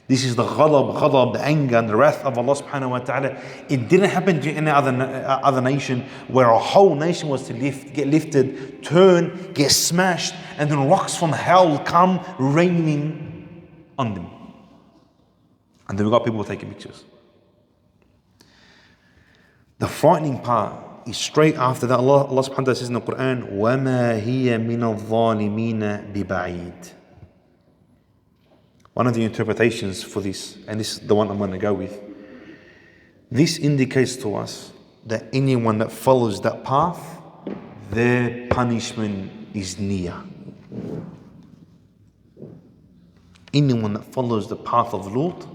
This is the ghadab, the anger and the wrath of Allah subhanahu wa ta'ala. It didn't happen to any other nation where a whole nation was to get lifted, turn, get smashed, and then rocks from hell come raining on them. And then we got people taking pictures. The frightening part is straight after that. Allah subhanahu wa ta'ala says in the Quran, وَمَا هِيَ مِنَ الظَّالِمِينَ بِبَعِيدٍ. One of the interpretations for this, and this is the one I'm going to go with, this indicates to us that anyone that follows that path, their punishment is near. Anyone that follows the path of Lut,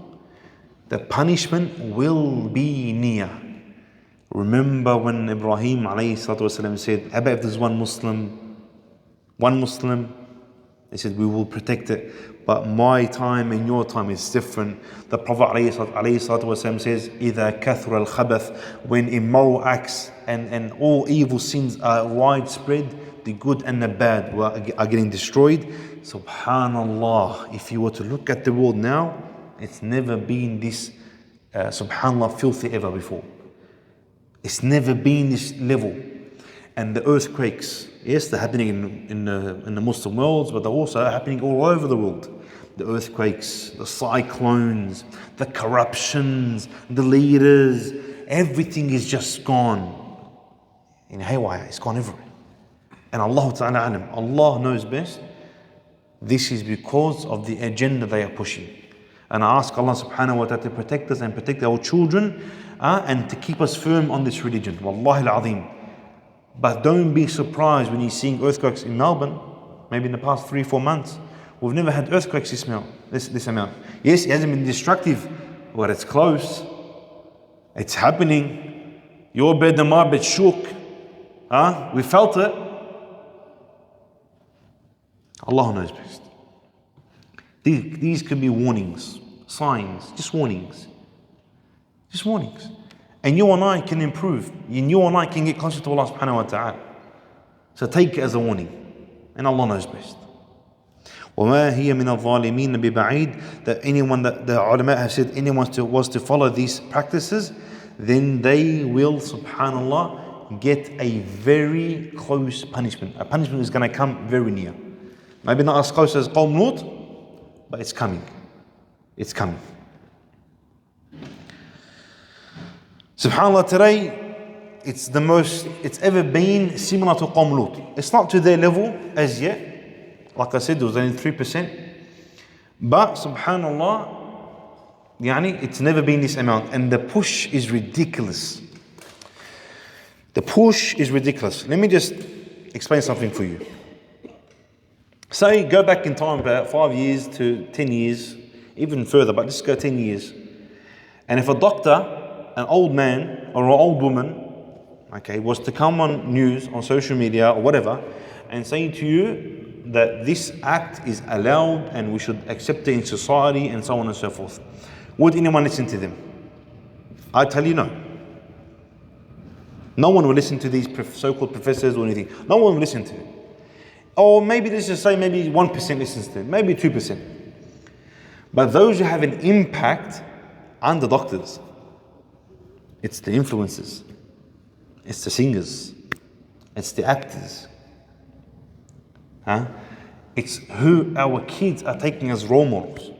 the punishment will be near. Remember when Ibrahim alayhi salatu wasalam said, how about if there's one Muslim, they said, we will protect it, but my time and your time is different. The Prophet ﷺ says, إِذَا كَثْرَ الْخَبَث, when immoral acts and all evil sins are widespread, the good and the bad are getting destroyed. Subhanallah, if you were to look at the world now, it's never been this, subhanallah, filthy ever before. It's never been this level. And the earthquakes, yes, they're happening in the Muslim world, but they're also happening all over the world. The earthquakes, the cyclones, the corruptions, the leaders, everything is just gone in haywire. It's gone everywhere. And Allah Ta'ala alam, Allah knows best. This is because of the agenda they are pushing. And I ask Allah subhanahu wa ta'ala to protect us and protect our children and to keep us firm on this religion. Wallahi al-azim. But don't be surprised when you're seeing earthquakes in Melbourne, maybe in the past 3-4 months. We've never had earthquakes this amount. Yes, it hasn't been destructive, but it's close. It's happening. Your bed and my bed shook. We felt it. Allah knows best. These can be warnings, signs, just warnings. Just warnings. And you and I can improve. And you and I can get closer to Allah subhanahu wa ta'ala. So take it as a warning. And Allah knows best. وَمَا هِيَ مِنَ الظَّالِمِينَ بِبَعِيدٍ. That anyone, that the ulama have said, anyone was to follow these practices, then they will, subhanallah, get a very close punishment. A punishment is going to come very near. Maybe not as close as Qawm Lut, but it's coming. It's coming. SubhanAllah, today, it's the most it's ever been similar to Qawm Lut. It's not to their level as yet. Like I said, there was only 3%. But SubhanAllah, it's never been this amount. And the push is ridiculous. The push is ridiculous. Let me just explain something for you. Say, go back in time about 5 years to 10 years, even further, but just go 10 years. And if a doctor, an old man or an old woman, okay, was to come on news, on social media or whatever, and say to you that this act is allowed and we should accept it in society and so on and so forth, would anyone listen to them? I tell you no. No one will listen to these so-called professors or anything. No one will listen to it. Or maybe let's just say maybe 1% listens to it, maybe 2%. But those who have an impact aren't the doctors. It's the influencers. It's the singers. It's the actors. It's who our kids are taking as role models.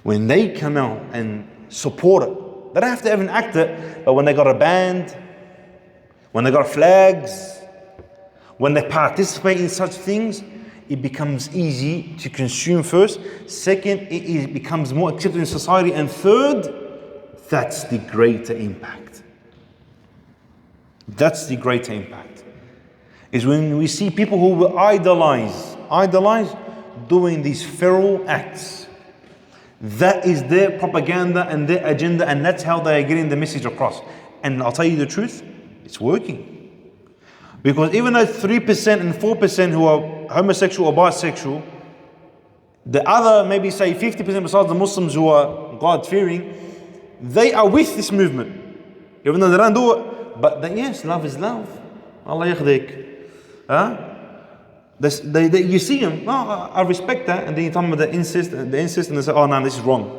When they come out and support it, they don't have to even act it, but when they got a band, when they got flags, when they participate in such things, it becomes easy to consume first. Second, it becomes more accepted in society. And third, that's the greater impact. That's the greater impact. Is when we see people who will idolize doing these feral acts. That is their propaganda and their agenda, and that's how they are getting the message across. And I'll tell you the truth, it's working. Because even though 3% and 4% who are homosexual or bisexual, the other maybe say 50% besides the Muslims who are God-fearing, they are with this movement. Even though they don't do it, but yes, love is love. Allah yakhdik. You see them, I respect that, and then you tell them they insist, and they say, oh no, this is wrong.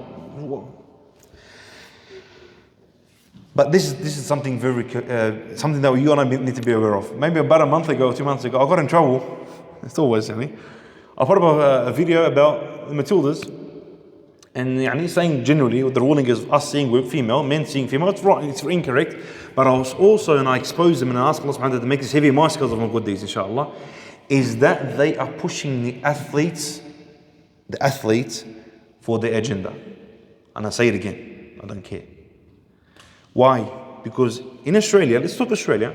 But this is something something that you and I need to be aware of. Maybe about a month ago, 2 months ago, I got in trouble. It's always silly. I put up a video about the Matildas, and saying generally the ruling is us seeing female, men seeing female. It's wrong, it's incorrect. But I was also, and I exposed them and I asked Allah subhanahu wa ta'ala to make this heavy in my scales of my good deeds, inshallah, is that they are pushing the athletes for their agenda. And I say it again, I don't care. Why? Because in Australia, let's talk Australia,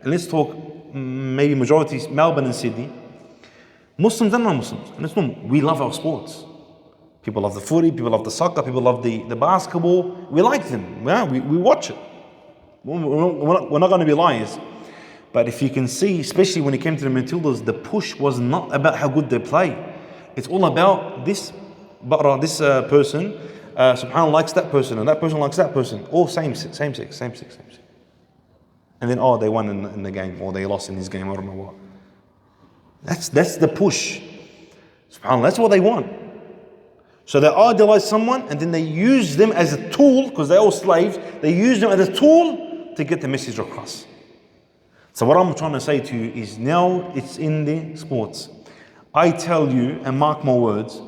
and let's talk maybe majority Melbourne and Sydney, Muslims and non-Muslims. And it's normal. We love our sports. People love the footy, people love the soccer, people love the basketball. We like them. We watch it. We're not going to be liars. But if you can see, especially when it came to the Matildas, the push was not about how good they play. It's all about this person, subhanAllah likes that person, and that person likes that person. All same sex. And then, they won in the game, or they lost in this game, I don't know what. That's the push. SubhanAllah, that's what they want. So they idolize someone, and then they use them as a tool, because they're all slaves, they use them as a tool to get the message across. So what I'm trying to say to you is now it's in the sports. I tell you, and mark my words,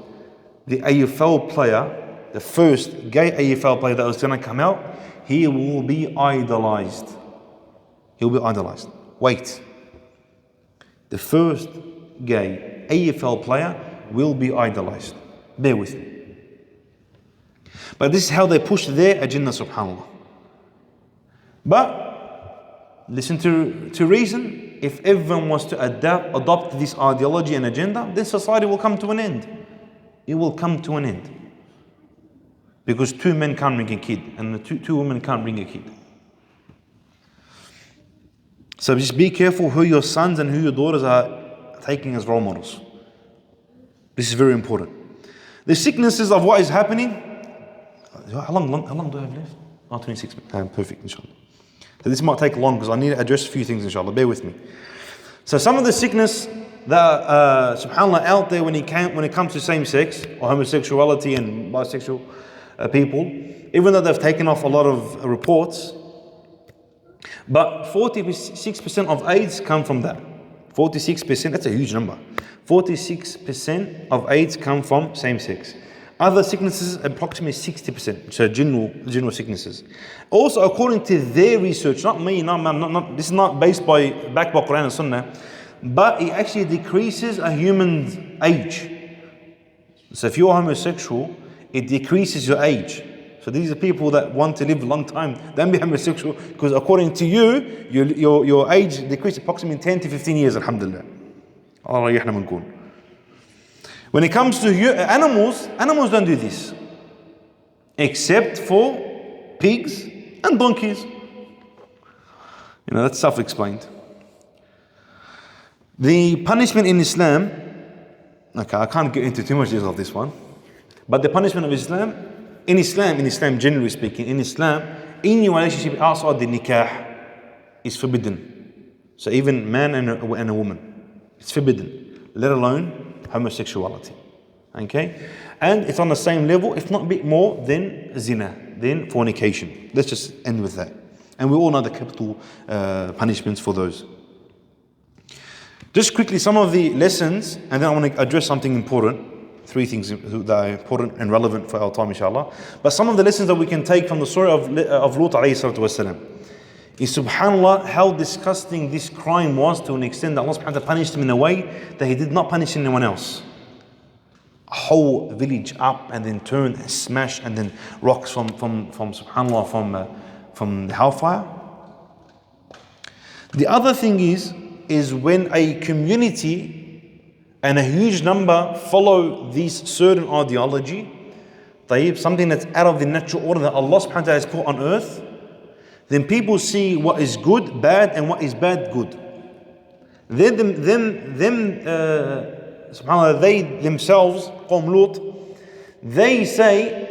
the AFL player, the first gay AFL player that was going to come out, he will be idolized. He'll be idolized. Wait. The first gay AFL player will be idolized. Bear with me. But this is how they push their agenda, subhanAllah. But listen to reason. If everyone was to adopt this ideology and agenda, then society will come to an end. It will come to an end. Because 2 men can't bring a kid, and two women can't bring a kid. So just be careful who your sons and who your daughters are taking as role models. This is very important. The sicknesses of what is happening. How long do I have left? 26 minutes. Perfect, inshallah. So this might take long because I need to address a few things, inshallah. Bear with me. So some of the sickness that subhanAllah out there when it comes to same sex or homosexuality and bisexual people, even though they've taken off a lot of reports, but 46% of AIDS come from that. 46%, that's a huge number. 46% of AIDS come from same sex. Other sicknesses, approximately 60%, so general sicknesses. Also, according to their research, not me, this is not backed by Quran and Sunnah, but it actually decreases a human's age. So if you're homosexual, it decreases your age. So these are people that want to live a long time. Don't be homosexual, because according to you, your age decreases approximately 10 to 15 years, alhamdulillah. Allah yahna mankun. When it comes to animals don't do this. Except for pigs and donkeys. That's self-explained. The punishment in Islam, okay, I can't get into too much detail of this one, but the punishment of Islam, generally speaking, in Islam, any relationship outside the nikah is forbidden. So even man and a woman, it's forbidden, let alone homosexuality. Okay? And it's on the same level, if not a bit more, than zina, than fornication. Let's just end with that. And we all know the capital punishments for those. Just quickly, some of the lessons, and then I want to address something important. 3 things that are important and relevant for our time, inshallah. But some of the lessons that we can take from the story of Lut A.S. is, subhanAllah, how disgusting this crime was to an extent that Allah subhanahu wa ta'ala punished him in a way that He did not punish anyone else. A whole village up and then turned and smashed, and then rocks from subhanAllah, from the hellfire. The other thing is when a community and a huge number follow this certain ideology, something that's out of the natural order that Allah subhanahu wa ta'ala has put on earth, then people see what is good bad and what is bad good. SubhanAllah, they themselves, Qawm Lut, they say,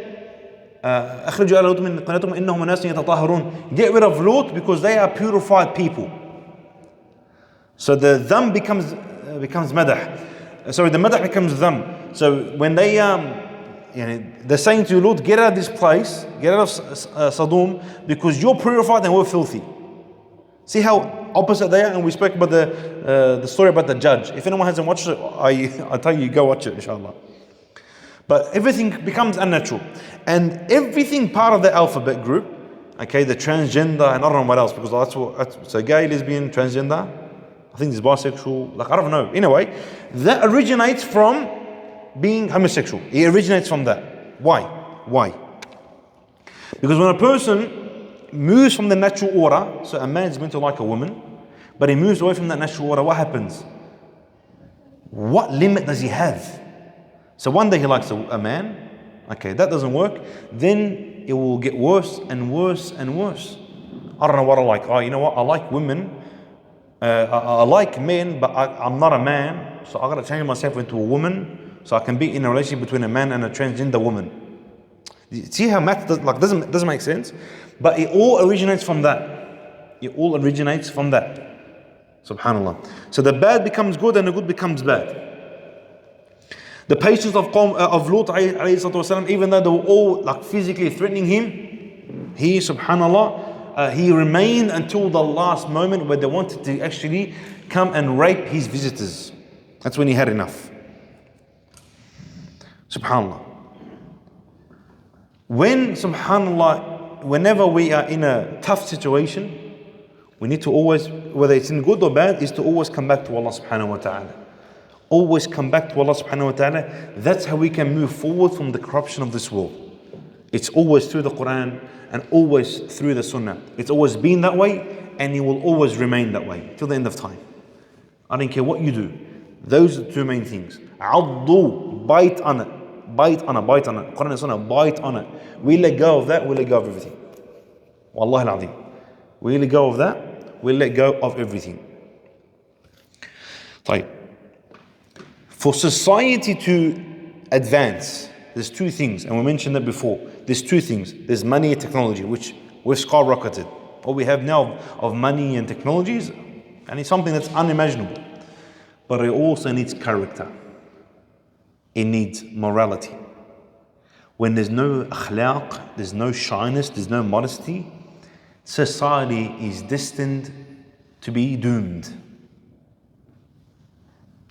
أخرجوا آل لوط من قريتهم إنهم أناس يتطهرون. Get rid of Lut because they are purified people. So the dham becomes madah. Sorry, the madah becomes dham. So when they're saying to Lut, get out of this place, get out of Sadom, because you're purified and we're filthy. See how opposite they are? And we spoke about the story about the judge. If anyone hasn't watched it, I tell you, go watch it, inshallah. But everything becomes unnatural. And everything part of the alphabet group, okay, the transgender and I don't know what else, because so gay, lesbian, transgender, I think it's bisexual, I don't know. Anyway, that originates from being homosexual. It originates from that. Why? Because when a person moves from the natural order, so a man's meant to like a woman, but he moves away from that natural order, what happens? What limit does he have? So one day he likes a man, okay, that doesn't work, then it will get worse and worse and worse. I don't know what I like. Oh, you know what? I like women. I like men, but I'm not a man, so I gotta change myself into a woman so I can be in a relationship between a man and a transgender woman. See how math doesn't make sense? But it all originates from that. Subhanallah. So the bad becomes good and the good becomes bad. The patience of Lut alayhi, even though they were all physically threatening him, he, subhanallah, he remained until the last moment where they wanted to actually come and rape his visitors. That's when he had enough. Subhanallah. Whenever we are in a tough situation, we need to always, whether it's in good or bad, is to always come back to Allah subhanahu wa ta'ala. Always come back to Allah subhanahu wa ta'ala. That's how we can move forward from the corruption of this world. It's always through the Quran and always through the Sunnah. It's always been that way and it will always remain that way till the end of time. I don't care what you do. Those are the 2 main things. Addu, bite on it. Quran and Sunnah, bite on it. We let go of that, we let go of everything. Wallahi al-azim. We let go of that, we let go of everything. For society to advance, there's 2 things, and we mentioned that before. There's 2 things. There's money and technology, which we've skyrocketed. What we have now of money and technologies, and it's something that's unimaginable. But it also needs character. It needs morality. When there's no akhlaq, there's no shyness, there's no modesty, society is destined to be doomed.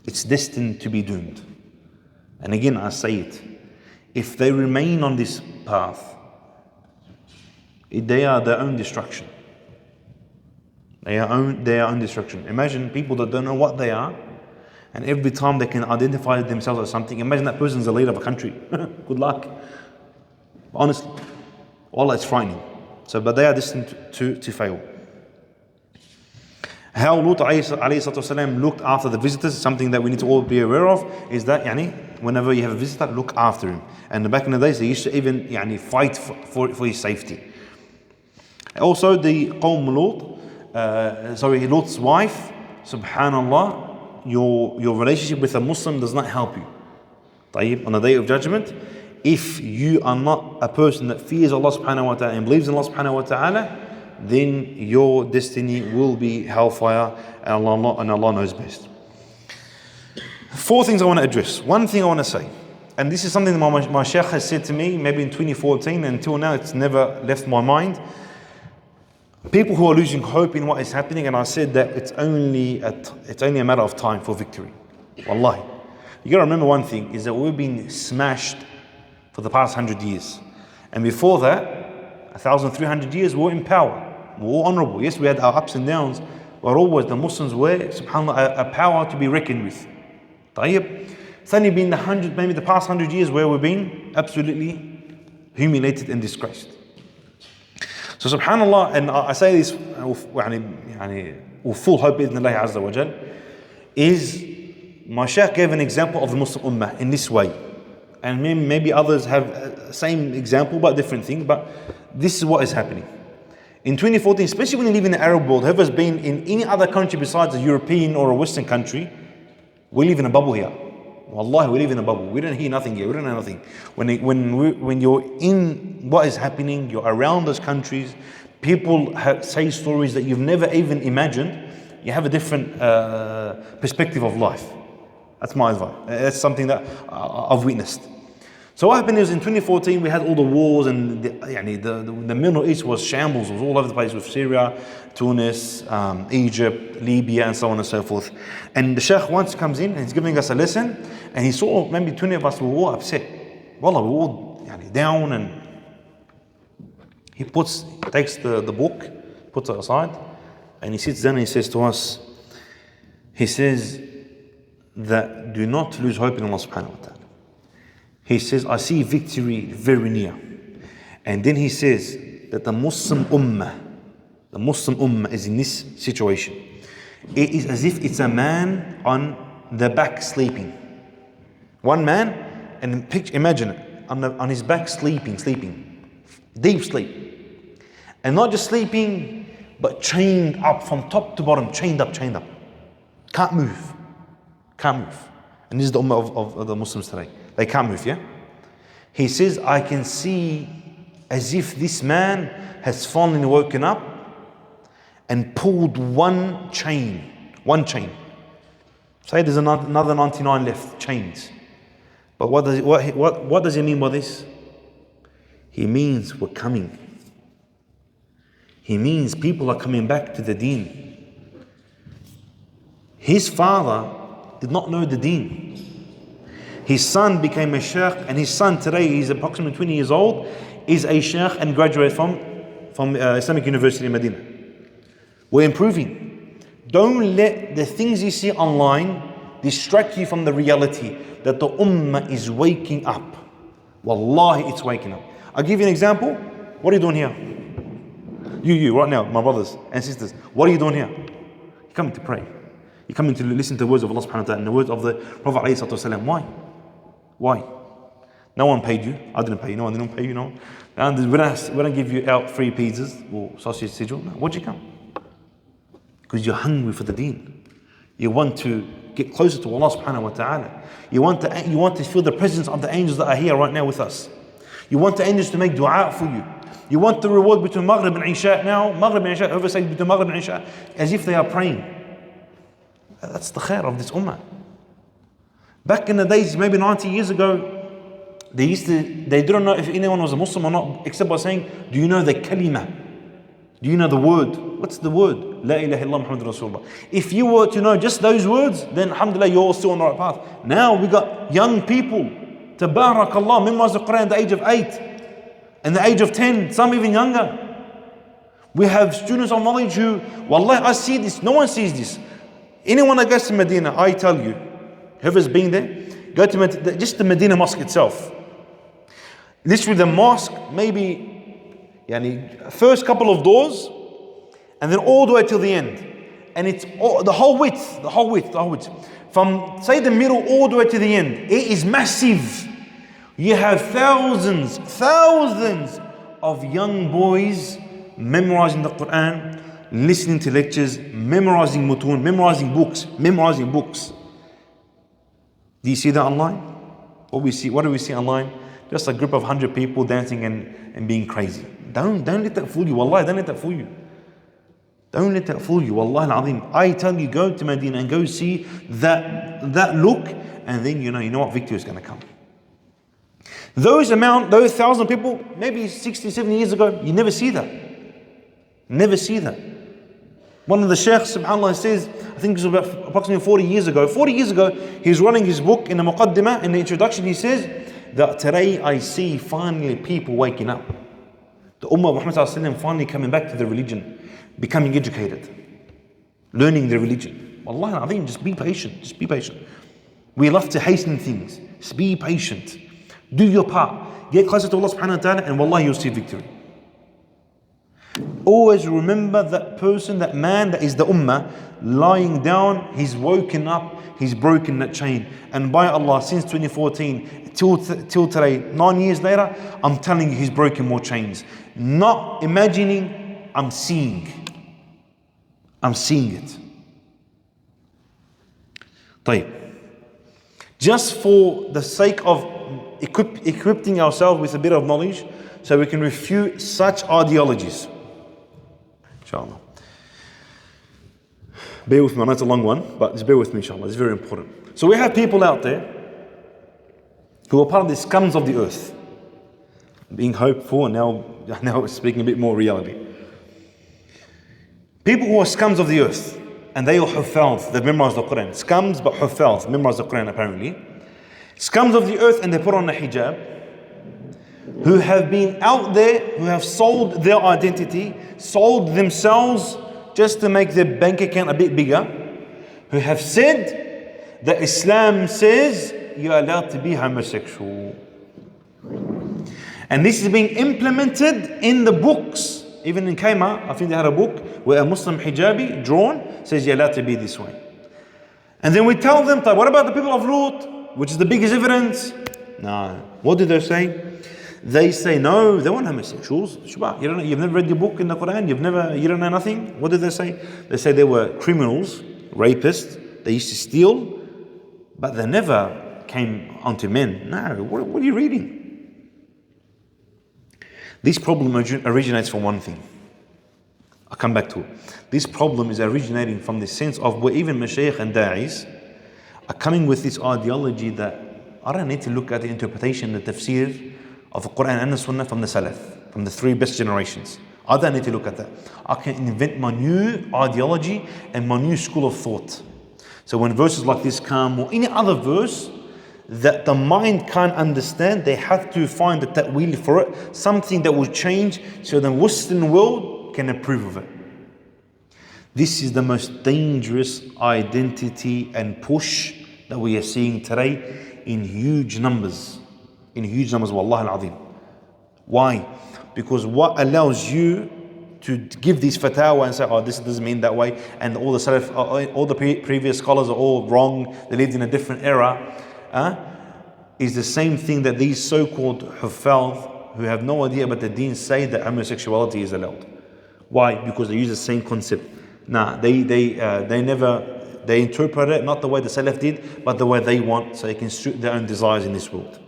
It's destined to be doomed. And again, I say it. If they remain on this path, they are their own destruction. Their own destruction. Imagine people that don't know what they are, and every time they can identify themselves as something. Imagine that person's the leader of a country. Good luck. Honestly, Allah, it's frightening. But they are destined to fail. How Lut alayhi looked after the visitors, something that we need to all be aware of, is that whenever you have a visitor, look after him. And back in the days, they used to even fight for his safety. Also, the Qawm Lut, Lut's wife, subhanallah, your relationship with a Muslim does not help you. On the day of judgment, if you are not a person that fears Allah subhanahu wa ta'ala and believes in Allah subhanahu wa ta'ala, then your destiny will be hellfire, and Allah knows best. 4 things I want to address. One thing I want to say, and this is something that my shaykh has said to me maybe in 2014, and until now it's never left my mind. People who are losing hope in what is happening, and I said that it's only a matter of time for victory. Wallahi. You got to remember one thing, is that we've been smashed for the past 100 years. And before that, 1,300 years, we were in power. We were honorable. Yes, we had our ups and downs, but always the Muslims were, subhanAllah, a power to be reckoned with. It's only been maybe the past 100 years where we've been absolutely humiliated and disgraced. So subhanAllah, and I say this with full hope in Allah Azza wa Jal, is my shaykh gave an example of the Muslim Ummah in this way. And maybe others have the same example but different thing, but this is what is happening. In 2014, especially when you live in the Arab world, whoever's been in any other country besides a European or a Western country, we live in a bubble here. Wallahi, we live in a bubble. We don't hear nothing here. We don't know nothing. When you're in what is happening, you're around those countries, people say stories that you've never even imagined, you have a different perspective of life. That's my advice. That's something that I've witnessed. So what happened is in 2014 we had all the wars, and the Middle East was shambles. It was all over the place with Syria, Tunis, Egypt, Libya, and so on and so forth. And the Shaykh once comes in and he's giving us a lesson, and he saw maybe 20 of us were all upset. Wallah, we were all down, and he takes the book, puts it aside, and he sits down and he says to us, he says that do not lose hope in Allah subhanahu wa ta'ala. He says, I see victory very near. And then he says that the Muslim Ummah is in this situation. It is as if it's a man on the back sleeping. One man, and imagine it, on his back sleeping, deep sleep. And not just sleeping, but chained up from top to bottom, chained up. Can't move. And this is the Ummah of the Muslims today. They can't move, yeah? He says, I can see as if this man has finally woken up and pulled one chain. Say there's another 99 left, chains. But what does he mean by this? He means we're coming. He means people are coming back to the deen. His father did not know the deen. His son became a sheikh, and his son today, he's approximately 20 years old, is a sheikh and graduate from Islamic University in Medina. We're improving. Don't let the things you see online distract you from the reality that the ummah is waking up. Wallahi, it's waking up. I'll give you an example. What are you doing here? You right now, my brothers and sisters, what are you doing here? You're coming to pray. You're coming to listen to the words of Allah subhanahu wa ta'ala and the words of the Prophet alayhi salatu wasalam. Why? No one paid you. I didn't pay you. No one didn't pay you. No. And we don't give you out free pizzas or sausage sigil. No. Why'd you come? Because you're hungry for the deen. You want to get closer to Allah subhanahu wa ta'ala. You want to feel the presence of the angels that are here right now with us. You want the angels to make dua for you. You want the reward between Maghrib and Isha now. Maghrib and Isha, whoever says between Maghrib and Isha, as if they are praying. That's the khair of this ummah. Back in the days, maybe 90 years ago, they didn't know if anyone was a Muslim or not, except by saying, do you know the kalima? Do you know the word? What's the word? La ilaha illallah Muhammad Rasulullah. If you were to know just those words, then alhamdulillah, you're still on the right path. Now we got young people, tabarakallah, memorize the Quran at the age of 8, and the age of 10, some even younger. We have students of knowledge who, wallahi, I see this, no one sees this. Anyone that goes to Medina, I tell you, whoever's been there, go to just the Medina mosque itself. Literally the mosque, maybe first couple of doors, and then all the way till the end. And it's the whole width. From, say, the middle all the way to the end. It is massive. You have thousands of young boys memorizing the Quran, listening to lectures, memorizing mutun, memorizing books. Do you see that online? What do we see online? Just a group of 100 people dancing and being crazy. Don't let that fool you. Wallahi, don't let that fool you. Don't let that fool you. Wallahi al-azim. I tell you, go to Medina and go see that look, and then you know what victory is going to come. Those 1,000 people, maybe 60, 70 years ago, you never see that. Never see that. One of the sheikhs, subhanAllah, says, I think it was about approximately 40 years ago. 40 years ago, he's running his book in the muqaddimah, in the introduction, he says that today I see finally people waking up. The Ummah of Muhammad sallallahu alaihi wasallam finally coming back to the religion, becoming educated, learning the religion. Wallahi al-azim, just be patient. Just be patient. We love to hasten things. Just be patient. Do your part. Get closer to Allah subhanahu wa ta'ala, and wallahi, you'll see victory. Always remember that person, that man that is the ummah, lying down, he's woken up, he's broken that chain. And by Allah, since 2014 till today, 9 years later, I'm telling you, he's broken more chains. Not imagining, I'm seeing it. طيب. Just for the sake of equipping ourselves with a bit of knowledge, so we can refute such ideologies. Inshallah. Bear with me, I know it's a long one, but just bear with me, inshallah, it's very important. So we have people out there who are part of the scums of the earth, being hopeful, and now we're speaking a bit more reality. People who are scums of the earth, and they are huffaz, they've memorized the Quran. Scums, but huffaz, memorized the Quran apparently. Scums of the earth, and they put on a hijab, who have been out there, who have sold their identity, sold themselves just to make their bank account a bit bigger, who have said that Islam says you're allowed to be homosexual. And this is being implemented in the books. Even in Kaima, I think they had a book where a Muslim hijabi drawn says you're allowed to be this way. And then we tell them, what about the people of Lut, which is the biggest evidence? No. What do they say? They say, no, they weren't homosexuals. You've never read the book in the Quran, you don't know nothing. What did they say? They say they were criminals, rapists, they used to steal, but they never came onto men. No, what are you reading? This problem originates from one thing. I'll come back to it. This problem is originating from the sense of where even Mashaykh and Da'is are coming with this ideology that I don't need to look at the interpretation, the tafsir of the Quran and the Sunnah from the Salaf, from the three best generations. I don't need to look at that. I can invent my new ideology and my new school of thought. So when verses like this come, or any other verse that the mind can't understand, they have to find a ta'wil for it, something that will change so the Western world can approve of it. This is the most dangerous identity and push that we are seeing today in huge numbers. Wallahi al-azim. Why? Because what allows you to give these fatwa and say, oh, this doesn't mean that way, and all the Salaf, all the previous scholars are all wrong, they lived in a different era, is the same thing that these so-called huffaz, who have no idea about the deen, say that homosexuality is allowed. Why? Because they use the same concept. They interpret it not the way the Salaf did, but the way they want, so they can suit their own desires in this world.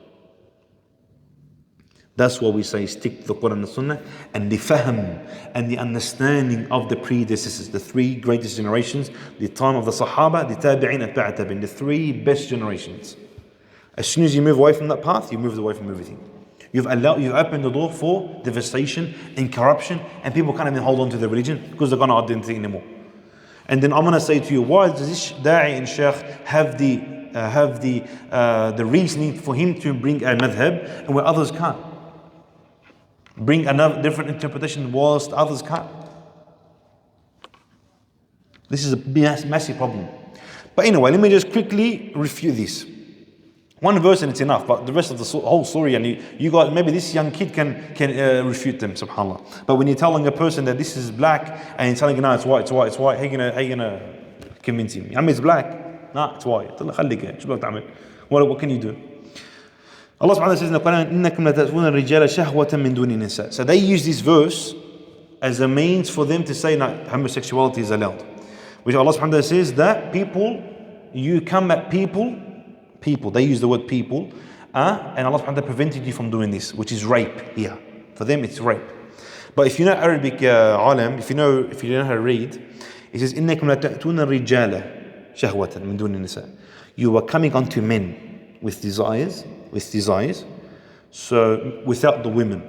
That's why we say stick to the Quran and the Sunnah, and the fahm and the understanding of the predecessors, the three greatest generations, the time of the Sahaba, the Tabi'in and Tabi'in, the three best generations. As soon as you move away from that path, you move away from everything. You've opened the door for devastation and corruption, and people can't even hold on to their religion because they've got no identity anymore. And then I'm going to say to you, why does this da'i and shaykh have the reasoning for him to bring a madhab, and where others can't? Bring another different interpretation whilst others can't. This is a massive problem. But anyway, let me just quickly refute this. One verse and it's enough, but the rest of the whole story, and you got, maybe this young kid can refute them, subhanAllah. But when you're telling a person that this is black, and you're telling him, no, it's white, how you gonna convince him? I mean, it's black. No, it's white. What can you do? Allah subhanahu wa ta'ala says in the Quran, إِنَّكُمْ لَتَأْتُونَ الرِّجَالَ شَهْوَةً مِّن دُونِ النِّسَاءِ. So they use this verse as a means for them to say no, homosexuality is allowed. Which Allah subhanahu wa ta'ala says that people, you come at people, they use the word people, and Allah subhanahu wa ta'ala prevented you from doing this, which is rape here. For them it's rape. But if you know Arabic, alam, if you know how to read, it says, إِنَّكُمْ لَتَأْتُونَ الرِّجَالَ شَهْوَةً مِنْ دُونِ النِّسَاءِ. You are coming unto men with desires, so without the women.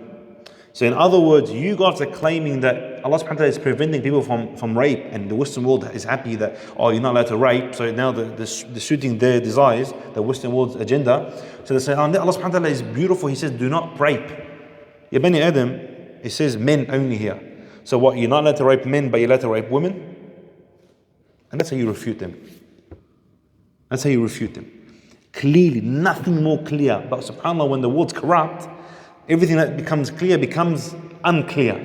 So in other words, you guys are claiming that Allah subhanahu wa ta'ala is preventing people from rape, and the Western world is happy that, oh, you're not allowed to rape, so now they're suiting their desires, the Western world's agenda. So they say, oh, Allah subhanahu wa ta'ala is beautiful, He says, do not rape. Ya Bani Adam, it says men only here. So what, you're not allowed to rape men, but you're allowed to rape women? And that's how you refute them. Clearly, nothing more clear. But subhanAllah, when the world's corrupt, everything that becomes clear becomes unclear.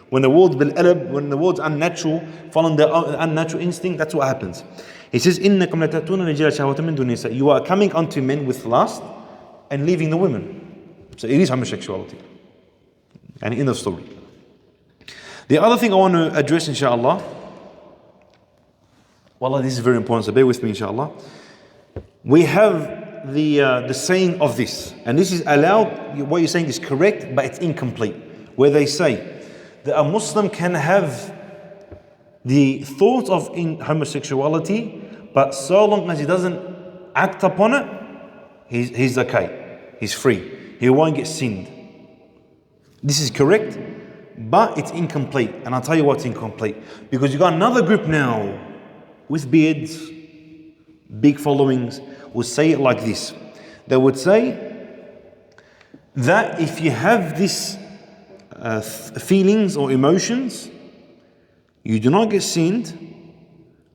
When the world's unnatural, following the unnatural instinct, that's what happens. He says, إِنَّكُمْ لَتَأْتُونَ الرِّجَالَ شَهْوَةً مِنْ دُونِ النِّسَاءِ. You are coming unto men with lust and leaving the women. So it is homosexuality. And end of story. The other thing I want to address, inshallah, wallah, this is very important, so bear with me, inshallah. We have the saying of this, and this is allowed, what you're saying is correct, but it's incomplete, where they say that a Muslim can have the thought of homosexuality, but so long as he doesn't act upon it, he's okay, he's free, he won't get sinned. This is correct, but it's incomplete, and I'll tell you what's incomplete. Because you got another group now with beards, big followings, will say it like this. They would say that if you have these feelings or emotions, you do not get sinned.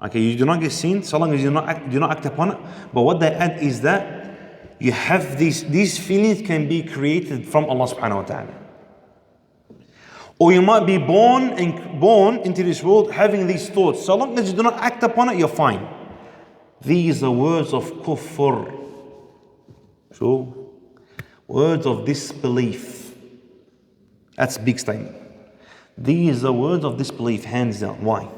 Okay, you do not get sinned so long as you do not act upon it. But what they add is that you have these feelings can be created from Allah subhanahu wa ta'ala. Or you might be born into this world having these thoughts. So long as you do not act upon it, you're fine. These are words of kufr. So, words of disbelief. That's a big statement. These are words of disbelief, hands down. Why?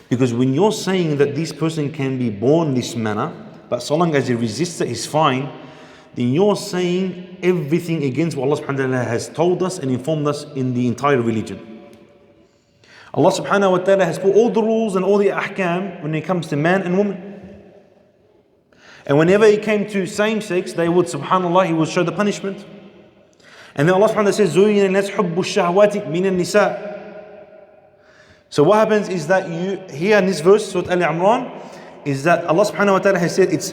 Because when you're saying that this person can be born this manner, but so long as he resists it, he's fine, then you're saying everything against what Allah subhanahu wa ta'ala has told us and informed us in the entire religion. Allah subhanahu wa ta'ala has put all the rules and all the ahkam when it comes to man and woman. And whenever it came to same sex, they would, subhanAllah, He would show the punishment. And then Allah subhanahu wa ta'ala says, زُيِّنَ النَّاسِ حُبُّ الشَّهْوَاتِ مِنَ النِّسَاءِ. So what happens is that you, here in this verse, Surah Al-Imran, is that Allah subhanahu wa ta'ala has said it's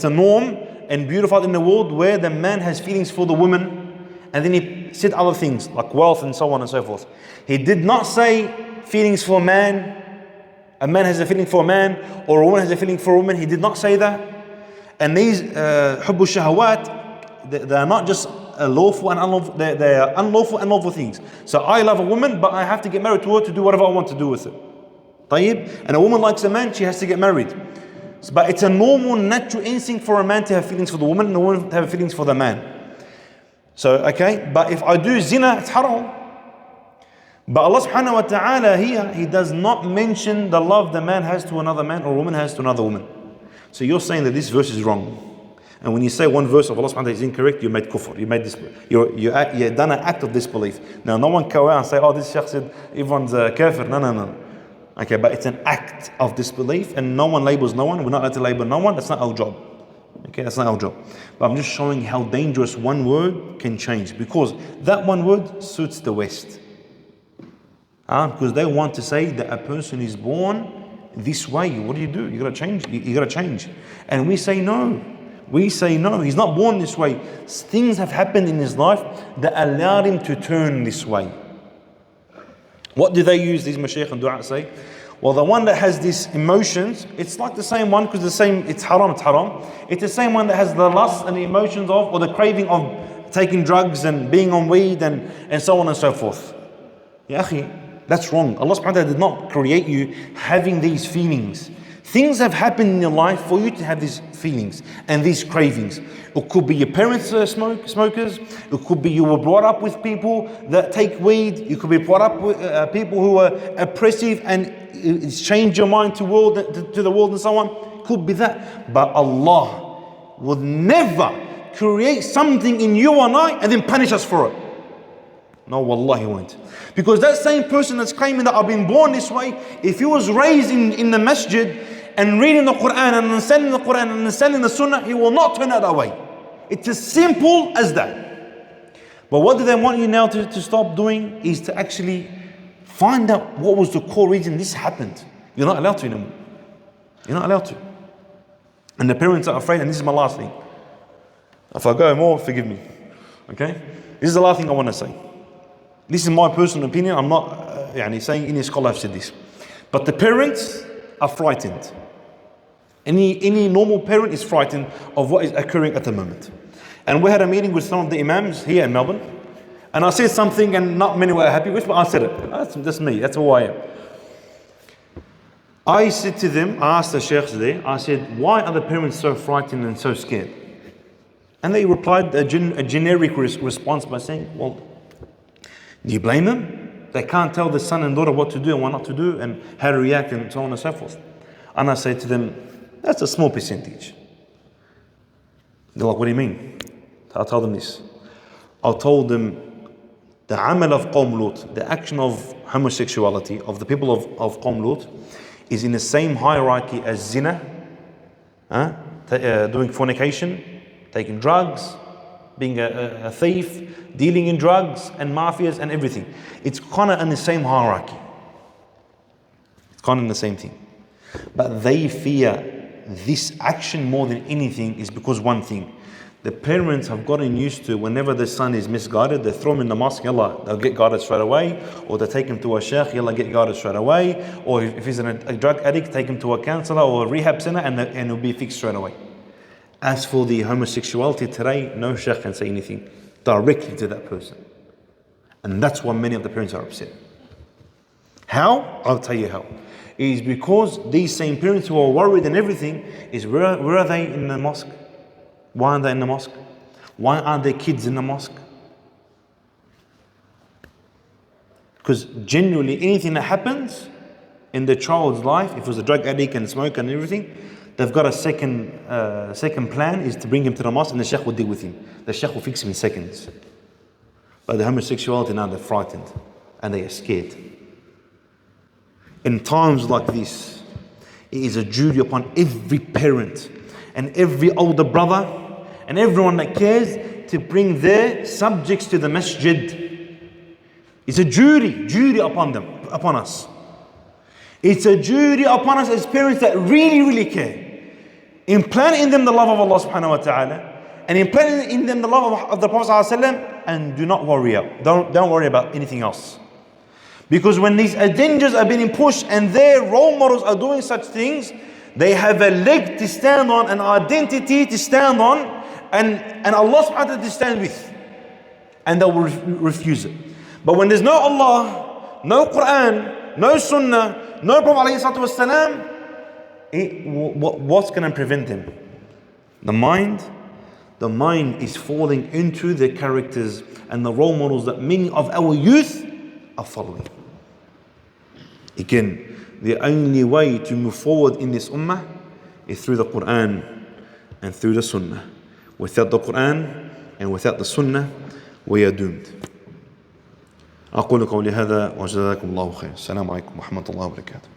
a norm and beautified in the world where the man has feelings for the woman, and then He said other things like wealth and so on and so forth. He did not say feelings for a man has a feeling for a man, or a woman has a feeling for a woman. He did not say that. And these hubbu shahawat, they are not just lawful and unlawful, they are unlawful and lawful things. So I love a woman, but I have to get married to her to do whatever I want to do with her. طيب? And a woman likes a man, she has to get married. But it's a normal, natural instinct for a man to have feelings for the woman and a woman to have feelings for the man. So, okay, but if I do zina, it's haram. But Allah subhanahu wa ta'ala here, He does not mention the love the man has to another man or woman has to another woman. So you're saying that this verse is wrong. And when you say one verse of Allah subhanahu wa ta'ala is incorrect, you made kufr, you made disbelief. You done an act of disbelief. Now no one can go out and say, oh, this shaykh said everyone's kafir. No. Okay, but it's an act of disbelief, and no one labels no one. We're not allowed to label no one. That's not our job. Okay, that's not our job. But I'm just showing how dangerous one word can change, because that one word suits the West. Because they want to say that a person is born this way. What do? You gotta change. You gotta change. And we say no. He's not born this way. Things have happened in his life that allowed him to turn this way. What do they use, these mashaykh and du'a say? Well, the one that has these emotions, it's like the same one, because it's haram. It's the same one that has the lust and the emotions of, or the craving of taking drugs and being on weed and so on and so forth. Ya akhi, that's wrong. Allah subhanahu wa ta'ala did not create you having these feelings. Things have happened in your life for you to have these feelings and these cravings. It could be your parents are smokers. It could be you were brought up with people that take weed. You could be brought up with people who are oppressive and it's changed your mind to the world and so on. It could be that. But Allah would never create something in you and I and then punish us for it. No, wallahi, he won't. Because that same person that's claiming that I've been born this way, if he was raised in the masjid and reading the Quran and understanding the Quran and understanding the Sunnah, he will not turn out that way. It's as simple as that. But what do they want you now to stop doing is to actually find out what was the core reason this happened. You're not allowed to anymore. You're not allowed to. And the parents are afraid, and this is my last thing. If I go more, forgive me. Okay? This is the last thing I want to say. This is my personal opinion. I'm not saying any scholar have said this. But the parents are frightened. Any normal parent is frightened of what is occurring at the moment. And we had a meeting with some of the imams here in Melbourne. And I said something and not many were happy with, but I said it. That's me. That's who I am. I said to them, I asked the sheikhs there, I said, why are the parents so frightened and so scared? And they replied a generic response by saying, well, do you blame them? They can't tell the son and daughter what to do and what not to do and how to react and so on and so forth. And I say to them, that's a small percentage. They're like, what do you mean? I'll tell them this. I'll tell them the amal of Qawm Lut, the action of homosexuality of the people of Qawm Lut is in the same hierarchy as zina, doing fornication, taking drugs, being a thief, dealing in drugs and mafias and everything. It's kind of in the same hierarchy. It's kind of in the same thing. But they fear this action more than anything is because one thing. The parents have gotten used to whenever the son is misguided, they throw him in the mosque, yalla, they'll get guided straight away. Or they take him to a sheikh, yalla, get guided straight away. Or if he's a drug addict, take him to a counselor or a rehab center and he'll be fixed straight away. As for the homosexuality today, no sheikh can say anything directly to that person. And that's why many of the parents are upset. How? I'll tell you how. It is because these same parents who are worried and everything is where are they in the mosque? Why aren't they in the mosque? Why aren't their kids in the mosque? Because genuinely anything that happens in the child's life, if it was a drug addict and smoke and everything, they've got a second plan is to bring him to the mosque and the sheikh will deal with him. The sheikh will fix him in seconds. But the homosexuality now they're frightened and they are scared. In times like this, it is a duty upon every parent and every older brother and everyone that cares to bring their subjects to the masjid. It's a duty upon us. It's a duty upon us as parents that really, really care. Implant in them the love of Allah subhanahu wa ta'ala and implant in them the love of the Prophet sallallahu alaihi wasallam, and do not worry out. Don't worry about anything else. Because when these agendas are being pushed and their role models are doing such things, they have a leg to stand on, an identity to stand on, and Allah subhanahu wa ta'ala to stand with. And they will refuse it. But when there's no Allah, no Quran, no Sunnah, no Prophet ﷺ, what's going to prevent them? The mind is falling into the characters and the role models that many of our youth are following. Again, the only way to move forward in this ummah is through the Quran and through the Sunnah. Without the Quran and without the Sunnah, we are doomed. أقول قولي هذا وجزاكم الله خير. السلام عليكم ورحمة الله وبركاته.